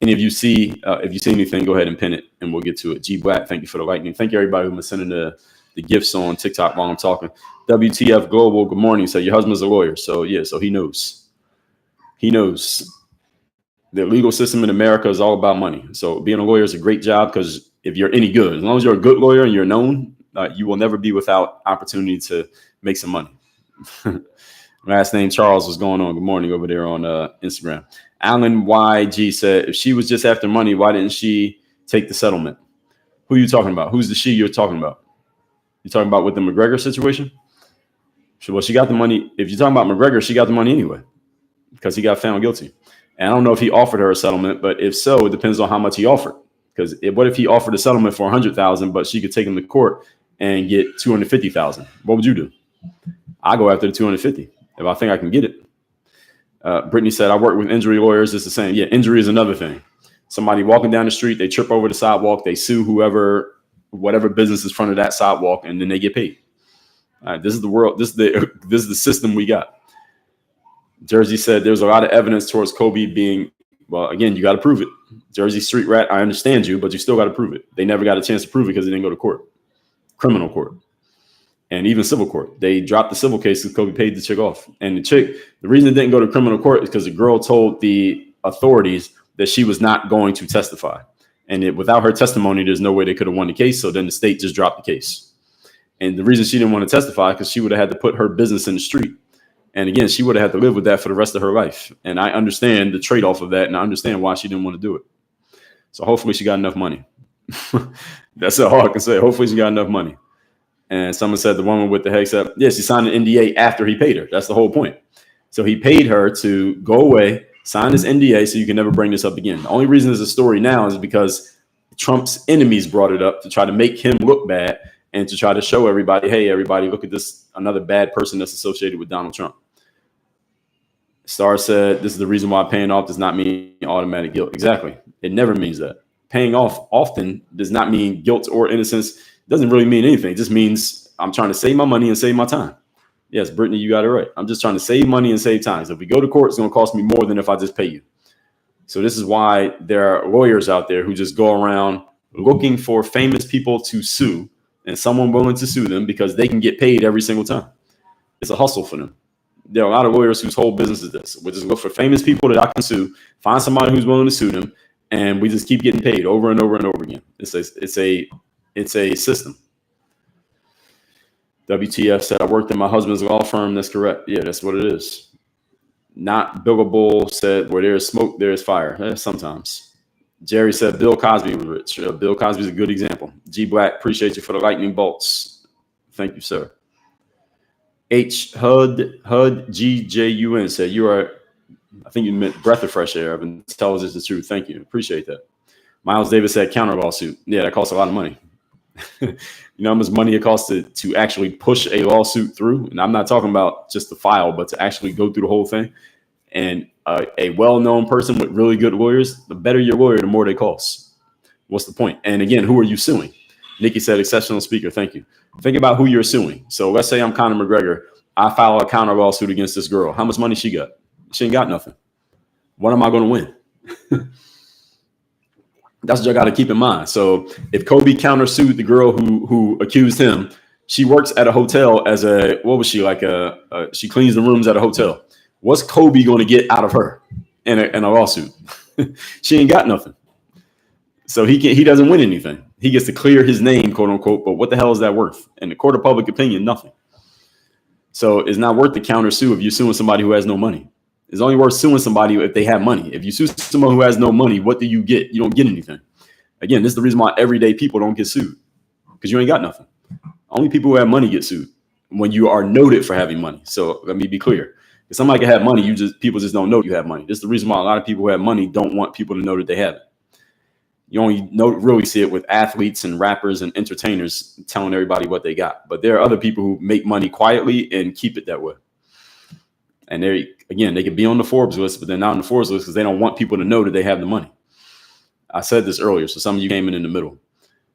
Any of you see, if you see anything, go ahead and pin it and we'll get to it. G Black, thank you for the lightning. Thank you everybody who's been sending the gifts on TikTok while I'm talking. WTF Global, good morning. So your husband's a lawyer. So yeah, so he knows. He knows the legal system in America is all about money. So being a lawyer is a great job because if you're any good, as long as you're a good lawyer and you're known, you will never be without opportunity to make some money. Last name Charles, what's going on? Good morning over there on Instagram. Alan YG said, if she was just after money, why didn't she take the settlement? Who are you talking about? Who's the she you're talking about? You talking about with the McGregor situation? Well, she got the money. If you're talking about McGregor, she got the money anyway, because he got found guilty. And I don't know if he offered her a settlement, but if so, it depends on how much he offered. Because what if he offered a settlement for $100,000, but she could take him to court and get $250,000? What would you do? I go after the $250 if I think I can get it. Brittany said, I work with injury lawyers. It's the same. Yeah, injury is another thing. Somebody walking down the street, they trip over the sidewalk, they sue whatever business is in front of that sidewalk, and then they get paid. All right, this is the world. This is the system we got. Jersey said there's a lot of evidence towards Kobe being, well, again, you got to prove it. Jersey Street Rat, I understand you, but you still got to prove it. They never got a chance to prove it because they didn't go to court, criminal court, and even civil court. They dropped the civil case because Kobe paid the chick off. And the reason it didn't go to criminal court is because the girl told the authorities that she was not going to testify. And without her testimony, there's no way they could have won the case. So then the state just dropped the case. And the reason she didn't want to testify, because she would have had to put her business in the street. And again, she would have had to live with that for the rest of her life. And I understand the trade-off of that, and I understand why she didn't want to do it. So hopefully she got enough money. That's all I can say. Hopefully she got enough money. And someone said the woman with the hex up, yeah, she signed an NDA after he paid her. That's the whole point. So he paid her to go away, sign this NDA so you can never bring this up again. The only reason there's a story now is because Trump's enemies brought it up to try to make him look bad and to try to show everybody, hey, everybody, look at this, another bad person that's associated with Donald Trump. Star said, this is the reason why paying off does not mean automatic guilt. Exactly. It never means that. Paying off often does not mean guilt or innocence. It doesn't really mean anything. It just means I'm trying to save my money and save my time. Yes, Brittany, you got it right. I'm just trying to save money and save time. So if we go to court, it's going to cost me more than if I just pay you. So this is why there are lawyers out there who just go around looking for famous people to sue and someone willing to sue them because they can get paid every single time. It's a hustle for them. There are a lot of lawyers whose whole business is this. We just look for famous people that I can sue, find somebody who's willing to sue them, and we just keep getting paid over and over and over again. It's a system. WTF said, I worked in my husband's law firm. That's correct. Yeah, that's what it is. Not Billable said, where there is smoke, there is fire. Sometimes. Jerry said, Bill Cosby was rich. Bill Cosby is a good example. G Black, appreciate you for the lightning bolts. Thank you, sir. H HUD GJUN said, you are, I think you meant breath of fresh air. I've been telling us the truth. Thank you. Appreciate that. Miles Davis said, counter lawsuit. Yeah, that costs a lot of money. You know how much money it costs to actually push a lawsuit through? And I'm not talking about just the file, but to actually go through the whole thing. And a well-known person with really good lawyers, the better your lawyer, the more they cost. What's the point? And again, who are you suing? Nikki said, exceptional speaker. Thank you. Think about who you're suing. So let's say I'm Conor McGregor. I file a counter lawsuit against this girl. How much money she got? She ain't got nothing. What am I going to win? That's what you got to keep in mind. So if Kobe countersued the girl who accused him, she works at a hotel as what was she like? She cleans the rooms at a hotel. What's Kobe going to get out of her in a lawsuit? She ain't got nothing. So he doesn't win anything. He gets to clear his name, quote unquote. But what the hell is that worth? In the court of public opinion, nothing. So it's not worth the countersue if you're suing somebody who has no money. It's only worth suing somebody if they have money. If you sue someone who has no money, what do you get? You don't get anything. Again, this is the reason why everyday people don't get sued, because you ain't got nothing. Only people who have money get sued when you are noted for having money. So let me be clear. If somebody can have money, people just don't know you have money. This is the reason why a lot of people who have money don't want people to know that they have it. You only really see it with athletes and rappers and entertainers telling everybody what they got. But there are other people who make money quietly and keep it that way. And they could be on the Forbes list, but they're not on the Forbes list because they don't want people to know that they have the money. I said this earlier, so some of you came in the middle.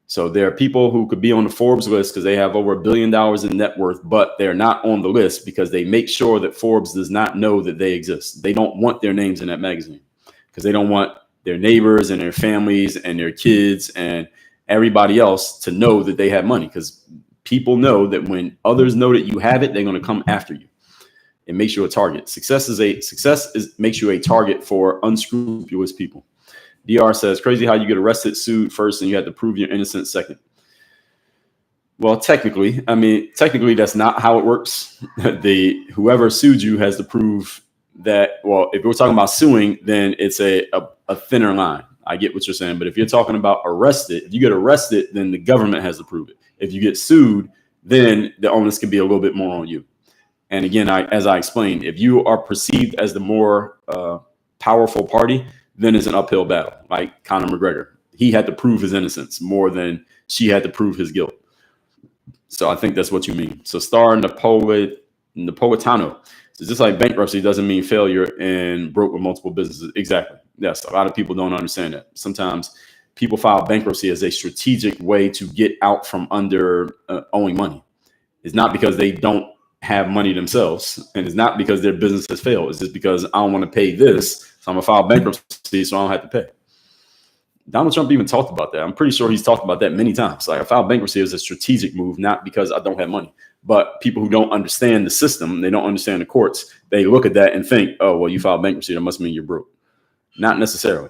So there are people who could be on the Forbes list because they have over $1 billion in net worth, but they're not on the list because they make sure that Forbes does not know that they exist. They don't want their names in that magazine because they don't want their neighbors and their families and their kids and everybody else to know that they have money, because people know that when others know that you have it, they're going to come after you. It makes you a target. Success makes you a target for unscrupulous people. DR says, crazy how you get arrested, sued first, and you have to prove your innocence second. Well, technically, that's not how it works. Whoever sued you has to prove that. Well, if we're talking about suing, then it's a thinner line. I get what you're saying. But if you're talking about if you get arrested, then the government has to prove it. If you get sued, then the onus can be a little bit more on you. And again, as I explained, if you are perceived as the more powerful party, then it's an uphill battle. Like Conor McGregor, he had to prove his innocence more than she had to prove his guilt. So I think that's what you mean. So Star Napolitano. So just like bankruptcy doesn't mean failure and broke with multiple businesses. Exactly. Yes, a lot of people don't understand that. Sometimes people file bankruptcy as a strategic way to get out from under owing money. It's not because they don't have money themselves, and it's not because their business has failed. It's just because I don't want to pay this, so I'm gonna file bankruptcy so I don't have to pay. Donald Trump even talked about that. I'm pretty sure he's talked about that many times. Like, I filed bankruptcy as a strategic move, not because I don't have money. But people who don't understand the system, they don't understand the courts, they look at that and think, oh, well, you filed bankruptcy, that must mean you're broke. Not necessarily.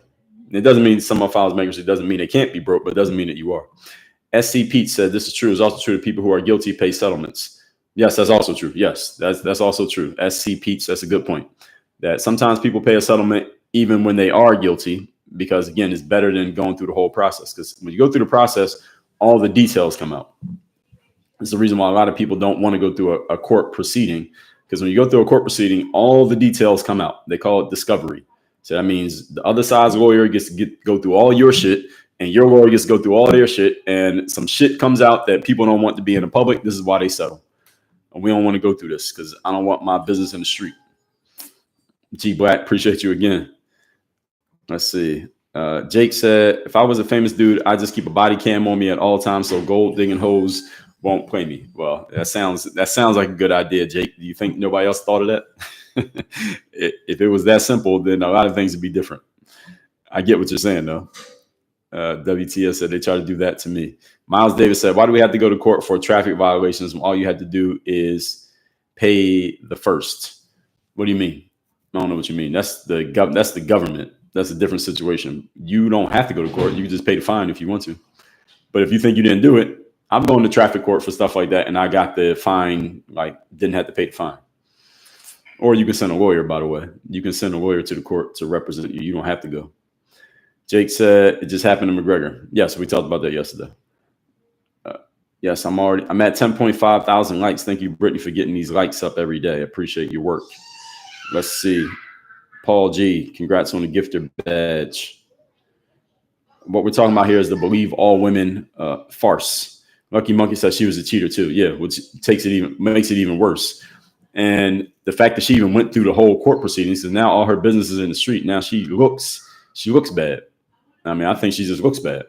It doesn't mean someone files bankruptcy. It doesn't mean they can't be broke, but it doesn't mean that you are. SC Pete said this is true. It's also true that people who are guilty pay settlements. Yes, that's also true. Yes, that's also true. SC Pete, that's a good point. That sometimes people pay a settlement even when they are guilty, because again, it's better than going through the whole process. Because when you go through the process, all the details come out. It's the reason why a lot of people don't want to go through a court proceeding, because when you go through a court proceeding, all the details come out. They call it discovery. So that means the other side's lawyer gets to go through all your shit, and your lawyer gets to go through all their shit, and some shit comes out that people don't want to be in the public. This is why they settle. And we don't want to go through this because I don't want my business in the street. G Black, appreciate you again. Let's see. Jake said, if I was a famous dude, I'd just keep a body cam on me at all times so gold digging hoes won't play me. Well, that sounds like a good idea, Jake. Do you think nobody else thought of that? If it was that simple, then a lot of things would be different. I get what you're saying, though. WTS said they try to do that to me. Miles Davis said, why do we have to go to court for traffic violations when all you had to do is pay the first? What do you mean? I don't know what you mean. That's the government. That's a different situation. You don't have to go to court. You can just pay the fine if you want to. But if you think you didn't do it, I'm going to traffic court for stuff like that, and I got the fine, like didn't have to pay the fine. Or you can send a lawyer, by the way. You can send a lawyer to the court to represent you. You don't have to go. Jake said it just happened to McGregor. Yes, we talked about that yesterday. Yes, I'm at 10.5 thousand likes. Thank you, Brittany, for getting these likes up every day. I appreciate your work. Let's see. Paul G, congrats on the gifter badge. What we're talking about here is the believe all women farce. Lucky Monkey says she was a cheater too. Yeah, which makes it even worse. And the fact that she even went through the whole court proceedings, is now all her business is in the street. Now she looks bad. I mean, I think she just looks bad.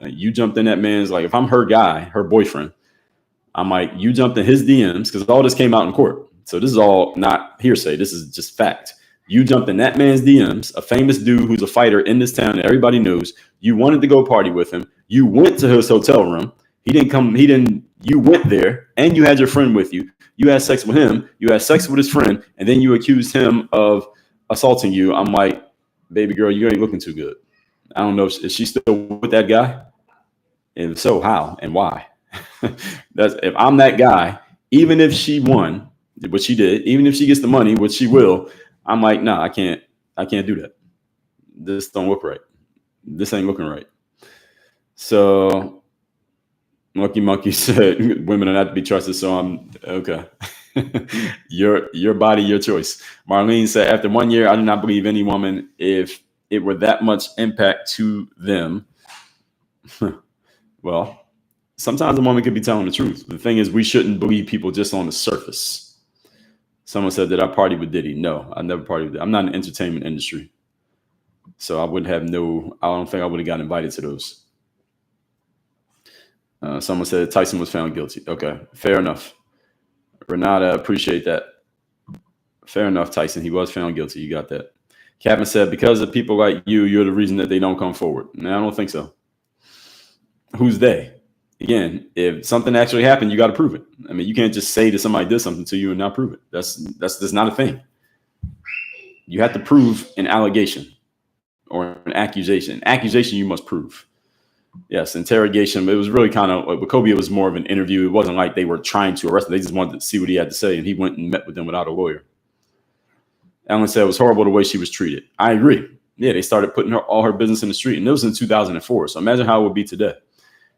Like, you jumped in that man's, like, if I'm her guy, her boyfriend, I'm like, you jumped in his DMs, because all this came out in court. So this is all not hearsay. This is just fact. You jumped in that man's DMs, a famous dude who's a fighter in this town that everybody knows. You wanted to go party with him. You went to his hotel room. You went there, and you had your friend with you. You had sex with him. You had sex with his friend, and then you accused him of assaulting you. I'm like, baby girl, you ain't looking too good. I don't know. Is she still with that guy? And so how and why? If I'm that guy, even if she won, what she did, even if she gets the money, which she will, I'm like, nah, I can't do that. This don't look right. This ain't looking right. So Lucky Monkey said women are not to be trusted. So I'm okay. Your body, your choice. Marlene said, after 1 year, I do not believe any woman if it were that much impact to them. Well, sometimes a woman could be telling the truth. The thing is, we shouldn't believe people just on the surface. Someone said that I party with Diddy. No, I never partied with Diddy. I'm not in the entertainment industry. So I don't think I would have gotten invited to those. Someone said Tyson was found guilty. Okay, fair enough. Renata, appreciate that. Fair enough, Tyson. He was found guilty. You got that. Captain said, because of people like you, you're the reason that they don't come forward. No, I don't think so. Who's they? Again, if something actually happened, you got to prove it. I mean, you can't just say that somebody did something to you and not prove it. That's not a thing. You have to prove an allegation or an accusation. An accusation you must prove. Yes, interrogation. But it was really kind of with Kobe. It was more of an interview. It wasn't like they were trying to arrest him. They just wanted to see what he had to say, and he went and met with them without a lawyer. Ellen said it was horrible the way she was treated. I agree. Yeah, they started putting all her business in the street, and it was in 2004. So imagine how it would be today.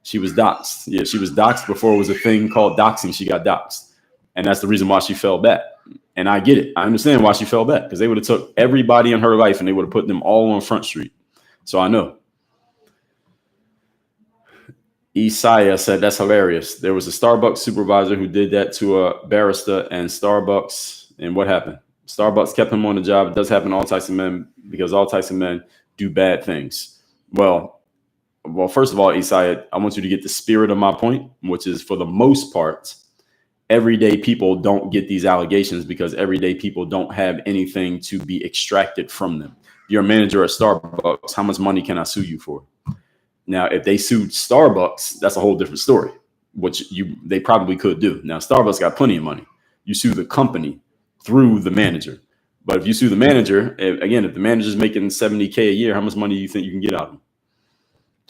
She was doxxed. Yeah, she was doxxed before it was a thing called doxing. She got doxxed, and that's the reason why she fell back. And I get it. I understand why she fell back, because they would have took everybody in her life and they would have put them all on Front Street. So I know. Isaiah said that's hilarious. There was a Starbucks supervisor who did that to a barista, and Starbucks, and what happened? Starbucks kept him on the job. It does happen to all types of men, because all types of men do bad things. Well, first of all, Isaiah, I want you to get the spirit of my point, which is, for the most part, everyday people don't get these allegations because everyday people don't have anything to be extracted from them. You're a manager at Starbucks. How much money can I sue you for? Now, if they sued Starbucks, that's a whole different story, which they probably could do. Now, Starbucks got plenty of money. You sue the company through the manager. But if you sue the manager, if the manager's making $70K a year, how much money do you think you can get out of him?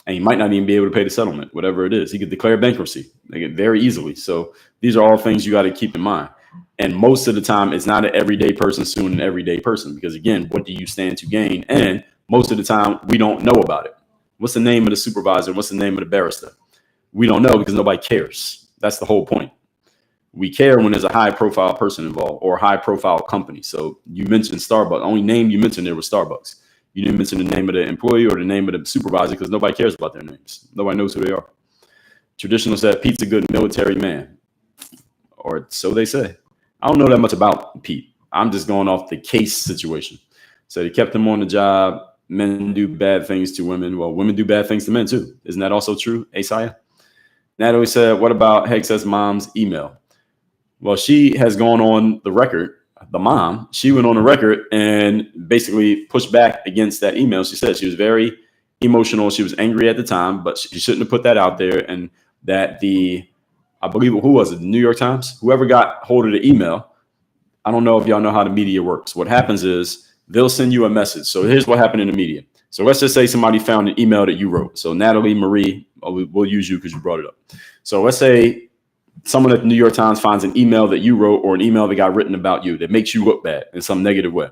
And he might not even be able to pay the settlement, whatever it is. He could declare bankruptcy very easily. So these are all things you got to keep in mind. And most of the time, it's not an everyday person suing an everyday person, because again, what do you stand to gain? And most of the time, we don't know about it. What's the name of the supervisor? What's the name of the barrister? We don't know because nobody cares. That's the whole point. We care when there's a high profile person involved or a high profile company. So you mentioned Starbucks. The only name you mentioned there was Starbucks. You didn't mention the name of the employee or the name of the supervisor because nobody cares about their names. Nobody knows who they are. Traditional said Pete's a good military man, or so they say. I don't know that much about Pete. I'm just going off the case situation. So they kept him on the job. Men do bad things to women. Well, women do bad things to men too. Isn't that also true, Asaya? Natalie said, what about Hex's mom's email? Well, she has gone on the record. The mom, she went on the record and basically pushed back against that email. She said she was very emotional. She was angry at the time, but she shouldn't have put that out there. And that I believe, who was it? The New York Times? Whoever got hold of the email. I don't know if y'all know how the media works. What happens is they'll send you a message. So here's what happened in the media. So let's just say somebody found an email that you wrote. So Natalie, Marie, we'll use you because you brought it up. So let's say someone at the New York Times finds an email that you wrote or an email that got written about you that makes you look bad in some negative way.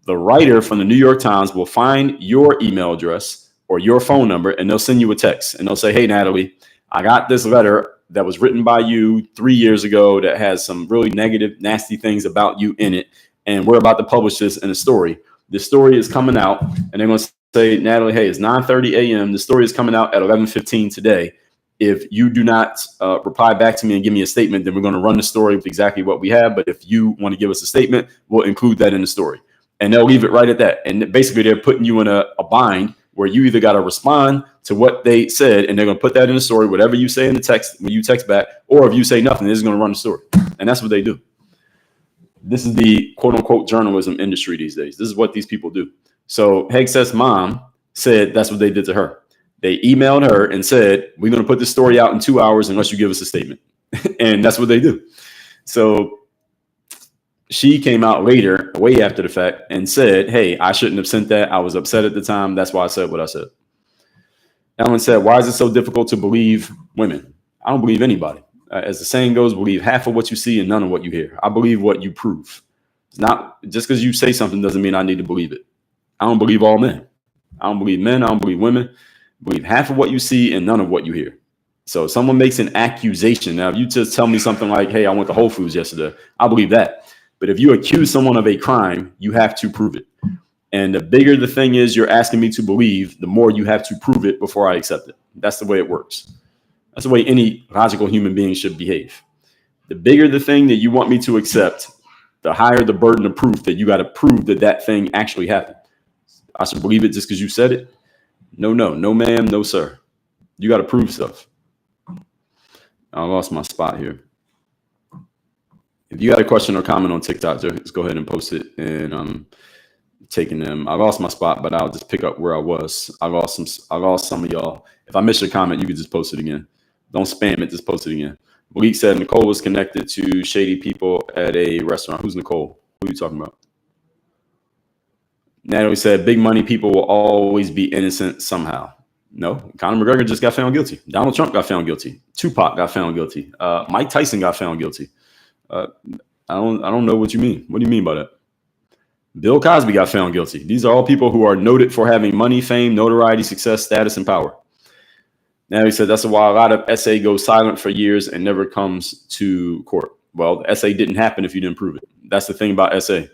The writer from the New York Times will find your email address or your phone number, and they'll send you a text. And they'll say, hey, Natalie, I got this letter that was written by you 3 years ago that has some really negative, nasty things about you in it. And we're about to publish this in a story. The story is coming out, and they're going to say, Natalie, hey, it's 9:30 a.m. The story is coming out at 11:15 today. If you do not reply back to me and give me a statement, then we're going to run the story with exactly what we have. But if you want to give us a statement, we'll include that in the story. And they'll leave it right at that. And basically, they're putting you in a bind where you either got to respond to what they said, and they're going to put that in the story, whatever you say in the text, when you text back, or if you say nothing, they're just going to run the story. And that's what they do. This is the quote unquote journalism industry these days. This is what these people do. So Hegseth's mom said that's what they did to her. They emailed her and said, we're going to put this story out in 2 hours unless you give us a statement. And that's what they do. So she came out later, way after the fact, and said, hey, I shouldn't have sent that. I was upset at the time. That's why I said what I said. Ellen said, why is it so difficult to believe women? I don't believe anybody. As the saying goes, believe half of what you see and none of what you hear. I believe what you prove. It's not just because you say something doesn't mean I need to believe it. I don't believe all men. I don't believe men. I don't believe women. Believe half of what you see and none of what you hear. So if someone makes an accusation, now if you just tell me something like, hey, I went to Whole Foods yesterday, I believe that. But if you accuse someone of a crime, you have to prove it. And the bigger the thing is you're asking me to believe, the more you have to prove it before I accept it. That's the way it works. That's the way any logical human being should behave. The bigger the thing that you want me to accept, the higher the burden of proof that you got to prove that that thing actually happened. I should believe it just because you said it. No, ma'am, no, sir. You got to prove stuff. I lost my spot here. If you got a question or comment on TikTok, just go ahead and post it. And I'm taking them. I lost my spot, but I'll just pick up where I was. I lost some of y'all. If I miss your comment, you can just post it again. Don't spam it. Just post it again. Malik said Nicole was connected to shady people at a restaurant. Who's Nicole? Who are you talking about? Natalie said, big money people will always be innocent somehow. No, Conor McGregor just got found guilty. Donald Trump got found guilty. Tupac got found guilty. Mike Tyson got found guilty. I don't know what you mean. What do you mean by that? Bill Cosby got found guilty. These are all people who are noted for having money, fame, notoriety, success, status, and power. Natalie said that's why a lot of SA goes silent for years and never comes to court. Well, the SA didn't happen if you didn't prove it. That's the thing about SA.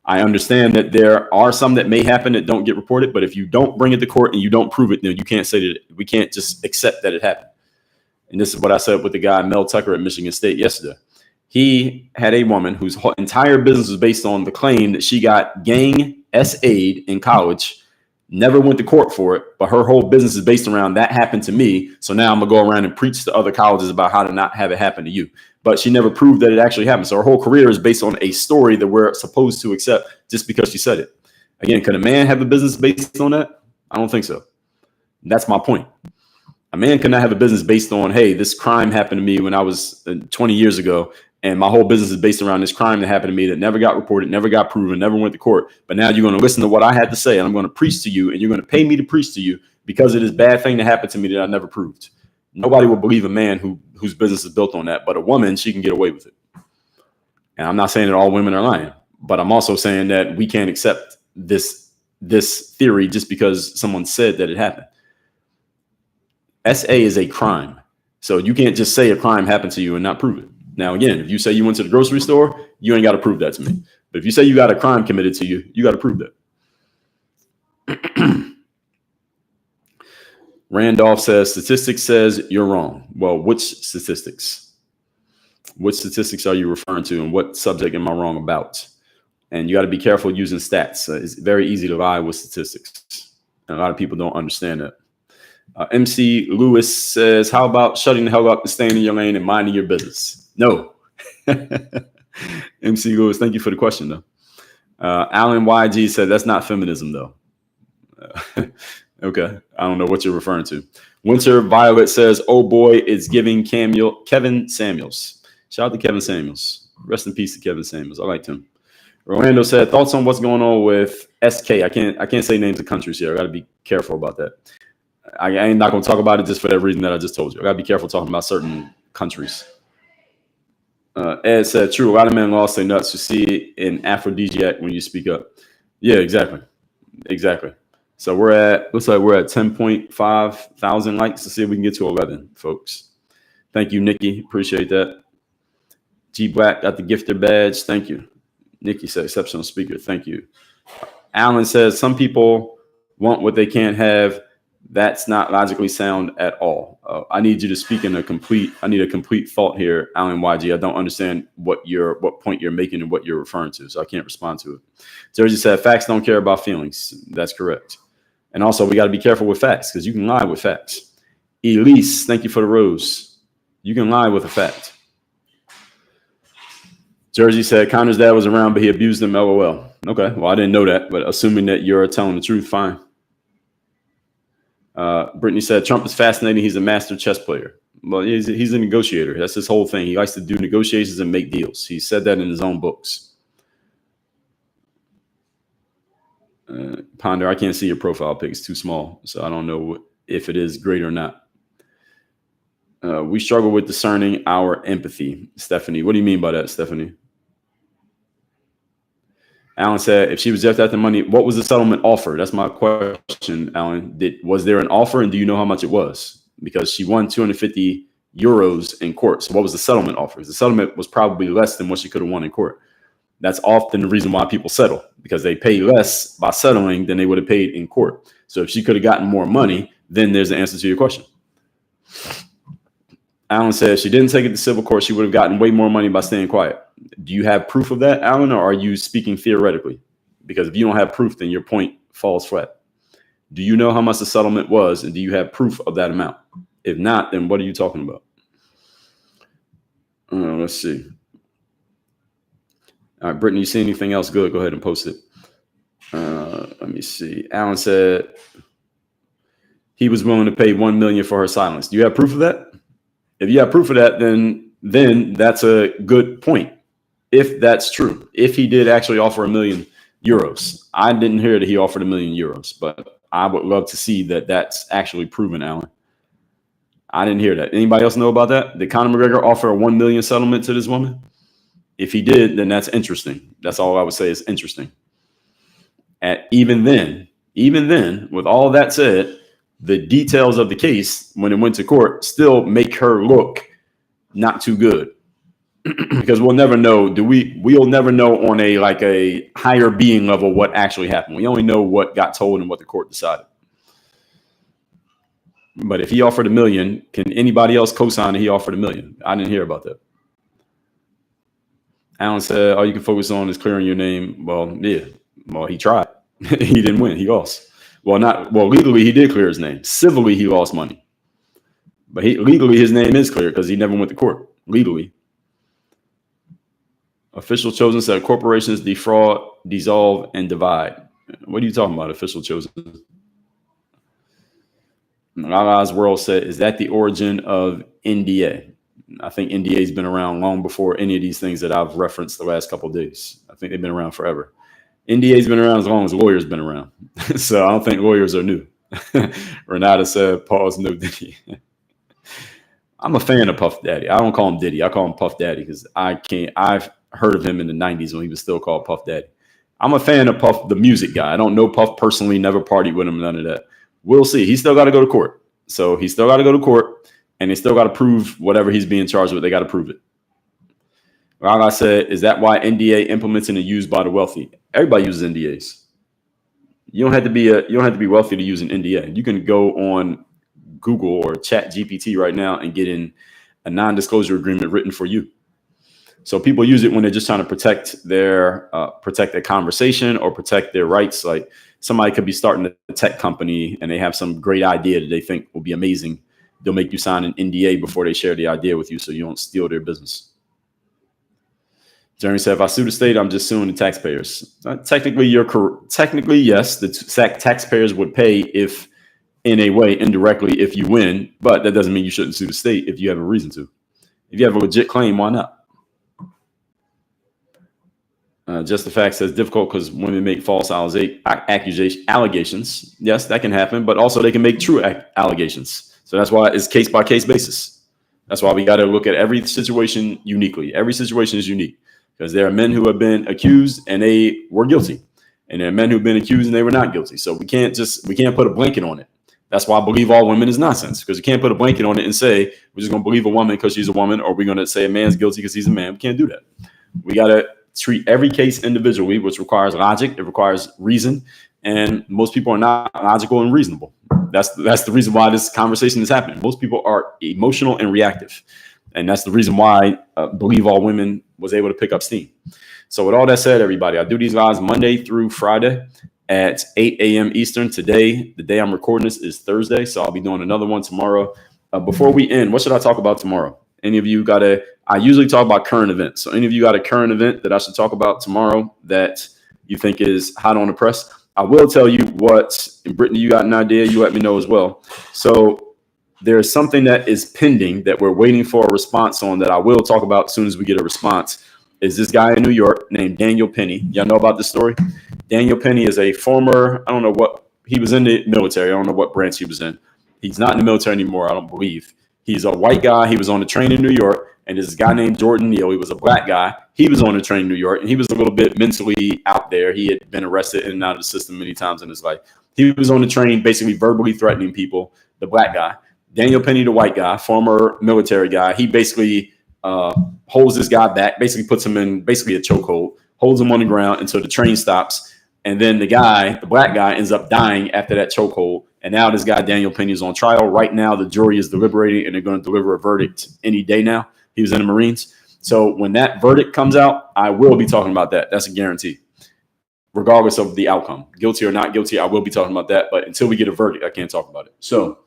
I understand that there are some that may happen that don't get reported, but if you don't bring it to court and you don't prove it, then you can't say that we can't just accept that it happened. And this is what I said with the guy, Mel Tucker at Michigan State yesterday. He had a woman whose entire business was based on the claim that she got gang SA'd in college, never went to court for it, but her whole business is based around that happened to me. So now I'm going to go around and preach to other colleges about how to not have it happen to you. But she never proved that it actually happened. So her whole career is based on a story that we're supposed to accept just because she said it. Again, could a man have a business based on that? I don't think so. That's my point. A man cannot have a business based on, hey, this crime happened to me when I was 20 years ago, And my whole business is based around this crime that happened to me that never got reported, never got proven, never went to court. But now you're going to listen to what I had to say, and I'm going to preach to you, and you're going to pay me to preach to you because of this bad thing that happened to me that I never proved. Nobody will believe a man whose business is built on that. But a woman, she can get away with it. And I'm not saying that all women are lying, but I'm also saying that we can't accept this theory just because someone said that it happened. SA is a crime. So you can't just say a crime happened to you and not prove it. Now, again, if you say you went to the grocery store, you ain't got to prove that to me. But if you say you got a crime committed to you, you got to prove that. Randolph says, statistics says you're wrong. Well, which statistics? Which statistics are you referring to, and what subject am I wrong about? And you got to be careful using stats. It's very easy to lie with statistics. And a lot of people don't understand that. MC Lewis says, how about shutting the hell up and staying in your lane and minding your business? No. MC Lewis, thank you for the question, though. Alan YG said, that's not feminism, though. Okay. I don't know what you're referring to. Winter Violet says, oh boy, it's giving Kevin Samuels. Shout out to Kevin Samuels. Rest in peace to Kevin Samuels. I liked him. Rolando said, thoughts on what's going on with SK? I can't say names of countries here. I got to be careful about that. I ain't not going to talk about it just for that reason that I just told you. I got to be careful talking about certain countries. Ed said, true. A lot of men lost their nuts. You see it in aphrodisiac when you speak up. Yeah, exactly. Exactly. So looks like we're at 10.5 thousand likes. Let's see if we can get to 11, folks. Thank you, Nikki. Appreciate that. G Black got the gifter badge. Thank you. Nikki said, exceptional speaker. Thank you. Alan says, some people want what they can't have. That's not logically sound at all. I need you to speak in I need a complete thought here, Alan YG. I don't understand what point you're making and what you're referring to, so I can't respond to it. Jersey said, facts don't care about feelings. That's correct. And also, we got to be careful with facts because you can lie with facts. Elise, thank you for the rose. You can lie with a fact. Jersey said, Connor's dad was around, but he abused him, LOL. Okay, well, I didn't know that, but assuming that you're telling the truth, fine. Brittany said, Trump is fascinating. He's a master chess player. Well, he's a negotiator. That's his whole thing. He likes to do negotiations and make deals. He said that in his own books. Ponder, I can't see your profile pic. It's too small, so I don't know if it is great or not. We struggle with discerning our empathy. Stephanie, what do you mean by that, Stephanie? Alan said, if she was just after money, what was the settlement offer? That's my question, Alan. Was there an offer, and do you know how much it was? Because she won 250 euros in court. So what was the settlement offer? The settlement was probably less than what she could have won in court. That's often the reason why people settle, because they pay less by settling than they would have paid in court. So if she could have gotten more money, then there's the answer to your question. Alan says she didn't take it to civil court. She would have gotten way more money by staying quiet. Do you have proof of that, Alan, or are you speaking theoretically? Because if you don't have proof, then your point falls flat. Do you know how much the settlement was, and do you have proof of that amount? If not, then what are you talking about? Let's see. All right, Brittany, you see anything else good? Go ahead and post it. Let me see. Alan said he was willing to pay $1 million for her silence. Do you have proof of that? If you have proof of that, then that's a good point. If that's true, if he did actually offer €1 million, I didn't hear that he offered €1 million, but I would love to see that that's actually proven, Alan. I didn't hear that. Anybody else know about that? Did Conor McGregor offer a $1 million settlement to this woman? If he did, then that's interesting. That's all I would say is interesting. And even then, with all that said, the details of the case when it went to court still make her look not too good. Because we'll never know. We'll never know on a higher being level what actually happened. We only know what got told and what the court decided. But if he offered $1 million, can anybody else co-sign that he offered $1 million? I didn't hear about that. Alan said, all you can focus on is clearing your name. Well, yeah. Well, he tried. He didn't win. He lost. Legally, he did clear his name. Civilly, he lost money. But legally, his name is clear because he never went to court. Legally. Official chosen said corporations defraud, dissolve, and divide. What are you talking about, official chosen? Lala's World said, is that the origin of NDA? I think NDA's been around long before any of these things that I've referenced the last couple of days. I think they've been around forever. NDA's been around as long as lawyers been around. So I don't think lawyers are new. Renata said, pause, no Diddy. I'm a fan of Puff Daddy. I don't call him Diddy. I call him Puff Daddy because I've heard of him in the 90s when he was still called Puff Daddy. I'm a fan of Puff, the music guy. I don't know Puff personally, never partied with him, none of that. We'll see. He's still got to go to court. So he's still got to go to court, and they still got to prove whatever he's being charged with. They got to prove it. Like I said, is that why NDA implemented and used by the wealthy? Everybody uses NDAs. You don't have to be wealthy to use an NDA. You can go on Google or Chat GPT right now and get in a non-disclosure agreement written for you. So people use it when they're just trying to protect their conversation or protect their rights. Like somebody could be starting a tech company and they have some great idea that they think will be amazing. They'll make you sign an NDA before they share the idea with you so you don't steal their business. Jeremy said, if I sue the state, I'm just suing the taxpayers. Technically, you're correct. Technically, yes, the taxpayers would pay if, in a way, indirectly, if you win. But that doesn't mean you shouldn't sue the state if you have a reason to. If you have a legit claim, why not? Just the fact says difficult because women make false allegations. Yes, that can happen, but also they can make true allegations. So that's why it's case by case basis. That's why we got to look at every situation uniquely. Every situation is unique because there are men who have been accused and they were guilty, and there are men who've been accused and they were not guilty. So we can't put a blanket on it. That's why I believe all women is nonsense, because you can't put a blanket on it and say we're just going to believe a woman because she's a woman, or we're going to say a man's guilty because he's a man. We can't do that. We got to treat every case individually, which requires logic. It requires reason. And most people are not logical and reasonable. That's the reason why this conversation is happening. Most people are emotional and reactive. And that's the reason why I believe all women was able to pick up steam. So with all that said, everybody, I do these lives Monday through Friday at 8 a.m. Eastern. Today, the day I'm recording this is Thursday. So I'll be doing another one tomorrow. Before we end, what should I talk about tomorrow? Any of you I usually talk about current events. So any of you got a current event that I should talk about tomorrow that you think is hot on the press? I will tell you what, Brittany, you got an idea, you let me know as well. So there's something that is pending that we're waiting for a response on that I will talk about as soon as we get a response. Is this guy in New York named Daniel Penny. Y'all know about this story? Daniel Penny is a former, I don't know what, he was in the military. I don't know what branch he was in. He's not in the military anymore, I don't believe. He's a white guy. He was on the train in New York. And this guy named Jordan Neal, he was a black guy. He was on the train in New York, and he was a little bit mentally out there. He had been arrested in and out of the system many times in his life. He was on the train basically verbally threatening people, the black guy. Daniel Penny, the white guy, former military guy, he basically holds this guy back, basically puts him in basically a chokehold, holds him on the ground until the train stops. And then the black guy ends up dying after that chokehold. And now this guy, Daniel Penny, is on trial. Right now, the jury is deliberating, and they're going to deliver a verdict any day now. He was in the Marines. So when that verdict comes out, I will be talking about that. That's a guarantee, regardless of the outcome. Guilty or not guilty, I will be talking about that. But until we get a verdict, I can't talk about it. So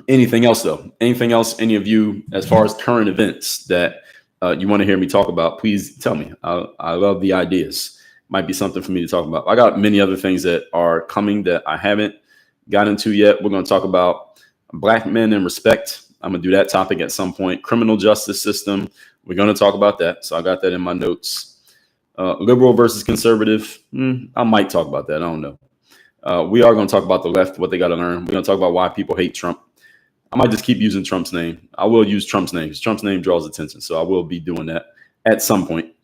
anything else, though? Anything else, any of you, as far as current events that you want to hear me talk about, please tell me. I love the ideas. Might be something for me to talk about. I got many other things that are coming that I haven't got into yet. We're going to talk about black men and respect. I'm going to do that topic at some point. Criminal justice system. We're going to talk about that. So I got that in my notes. Liberal versus conservative. I might talk about that. I don't know. We are going to talk about the left, what they got to learn. We're going to talk about why people hate Trump. I might just keep using Trump's name. I will use Trump's name because Trump's name draws attention. So I will be doing that at some point.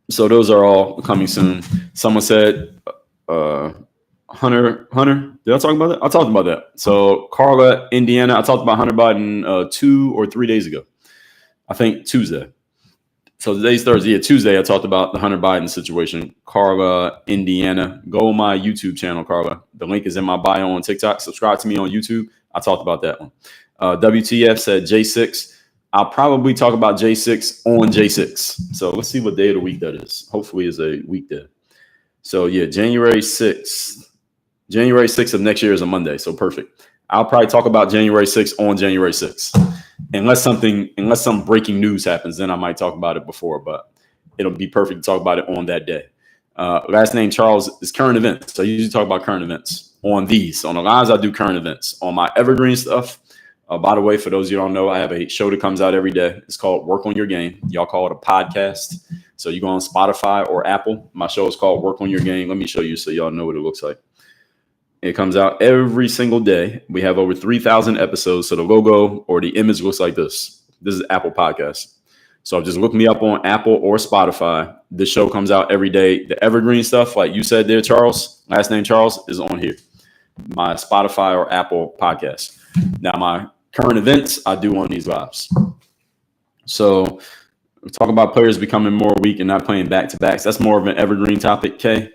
So those are all coming soon. Someone said, Hunter, did I talk about that? I talked about that. So Carla, Indiana, I talked about Hunter Biden 2 or 3 days ago. I think Tuesday. So today's Thursday. Yeah, Tuesday, I talked about the Hunter Biden situation. Carla, Indiana. Go on my YouTube channel, Carla. The link is in my bio on TikTok. Subscribe to me on YouTube. I talked about that one. WTF said J6. I'll probably talk about J6 on J6. So let's see what day of the week that is. Hopefully it's a weekday. So yeah, January 6th. January 6th of next year is a Monday. So perfect. I'll probably talk about January 6th on January 6th. Unless some breaking news happens, then I might talk about it before, but it'll be perfect to talk about it on that day. Last name Charles is current events. So I usually talk about current events on these. On the lives, I do current events. On my evergreen stuff, By the way, for those of you who don't know, I have a show that comes out every day. It's called Work on Your Game. Y'all call it a podcast. So you go on Spotify or Apple. My show is called Work on Your Game. Let me show you so y'all know what it looks like. It comes out every single day. We have over 3,000 episodes. So the logo or the image looks like this. This is Apple Podcast. So just look me up on Apple or Spotify. The show comes out every day. The evergreen stuff, like you said there, Charles, last name Charles, is on here. My Spotify or Apple podcast. Now, my current events, I do on these lives. So we talk about players becoming more weak and not playing back-to-backs. That's more of an evergreen topic, Kay.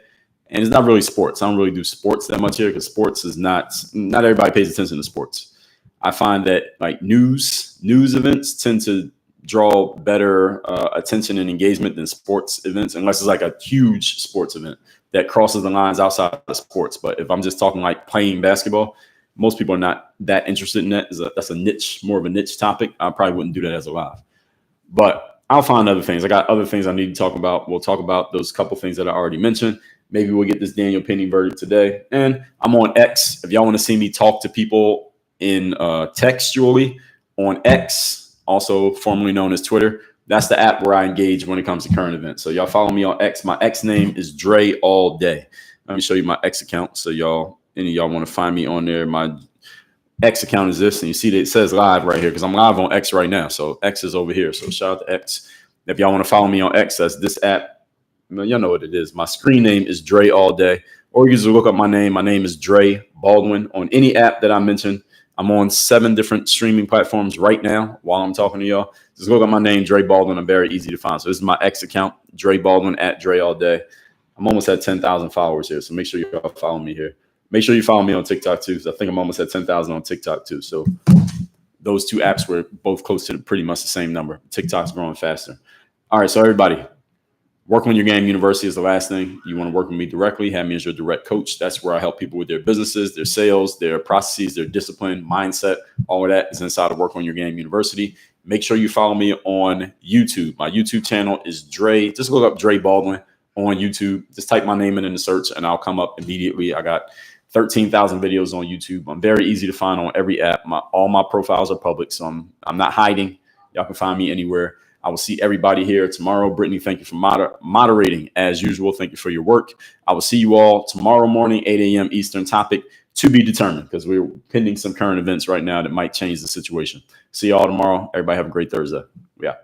And it's not really sports. I don't really do sports that much here because sports is not everybody pays attention to sports. I find that like news events tend to draw better attention and engagement than sports events, unless it's like a huge sports event that crosses the lines outside of sports. But if I'm just talking like playing basketball, most people are not that interested in that. That's a niche, more of a niche topic. I probably wouldn't do that as a live. But I'll find other things. I got other things I need to talk about. We'll talk about those couple things that I already mentioned. Maybe we'll get this Daniel Penny verdict today. And I'm on X. If y'all want to see me talk to people in textually on X, also formerly known as Twitter, that's the app where I engage when it comes to current events. So y'all follow me on X. My X name is Dre All Day. Let me show you my X account. So any of y'all want to find me on there. My X account is this, and you see that it says live right here because I'm live on X right now. So X is over here. So shout out to X. If y'all want to follow me on X, that's this app. Y'all know what it is. My screen name is Dre All Day. Or you just look up my name. My name is Dre Baldwin on any app that I mentioned. I'm on 7 different streaming platforms right now while I'm talking to y'all. Just look up my name, Dre Baldwin. I'm very easy to find. So this is my X account, Dre Baldwin at Dre All Day. I'm almost at 10,000 followers here. So make sure y'all follow me here. Make sure you follow me on TikTok too, because I think I'm almost at 10,000 on TikTok too. So those two apps were both close to pretty much the same number. TikTok's growing faster. All right, so everybody, Work on Your Game University is the last thing. You want to work with me directly, have me as your direct coach. That's where I help people with their businesses, their sales, their processes, their discipline, mindset. All of that is inside of Work on Your Game University. Make sure you follow me on YouTube. My YouTube channel is Dre. Just look up Dre Baldwin on YouTube. Just type my name in the search and I'll come up immediately. I got 13,000 videos on YouTube. I'm very easy to find on every app. All my profiles are public, so I'm not hiding. Y'all can find me anywhere. I will see everybody here tomorrow. Brittany, thank you for moderating as usual. Thank you for your work. I will see you all tomorrow morning, 8 a.m. Eastern, topic to be determined because we're pending some current events right now that might change the situation. See you all tomorrow. Everybody have a great Thursday. Yeah.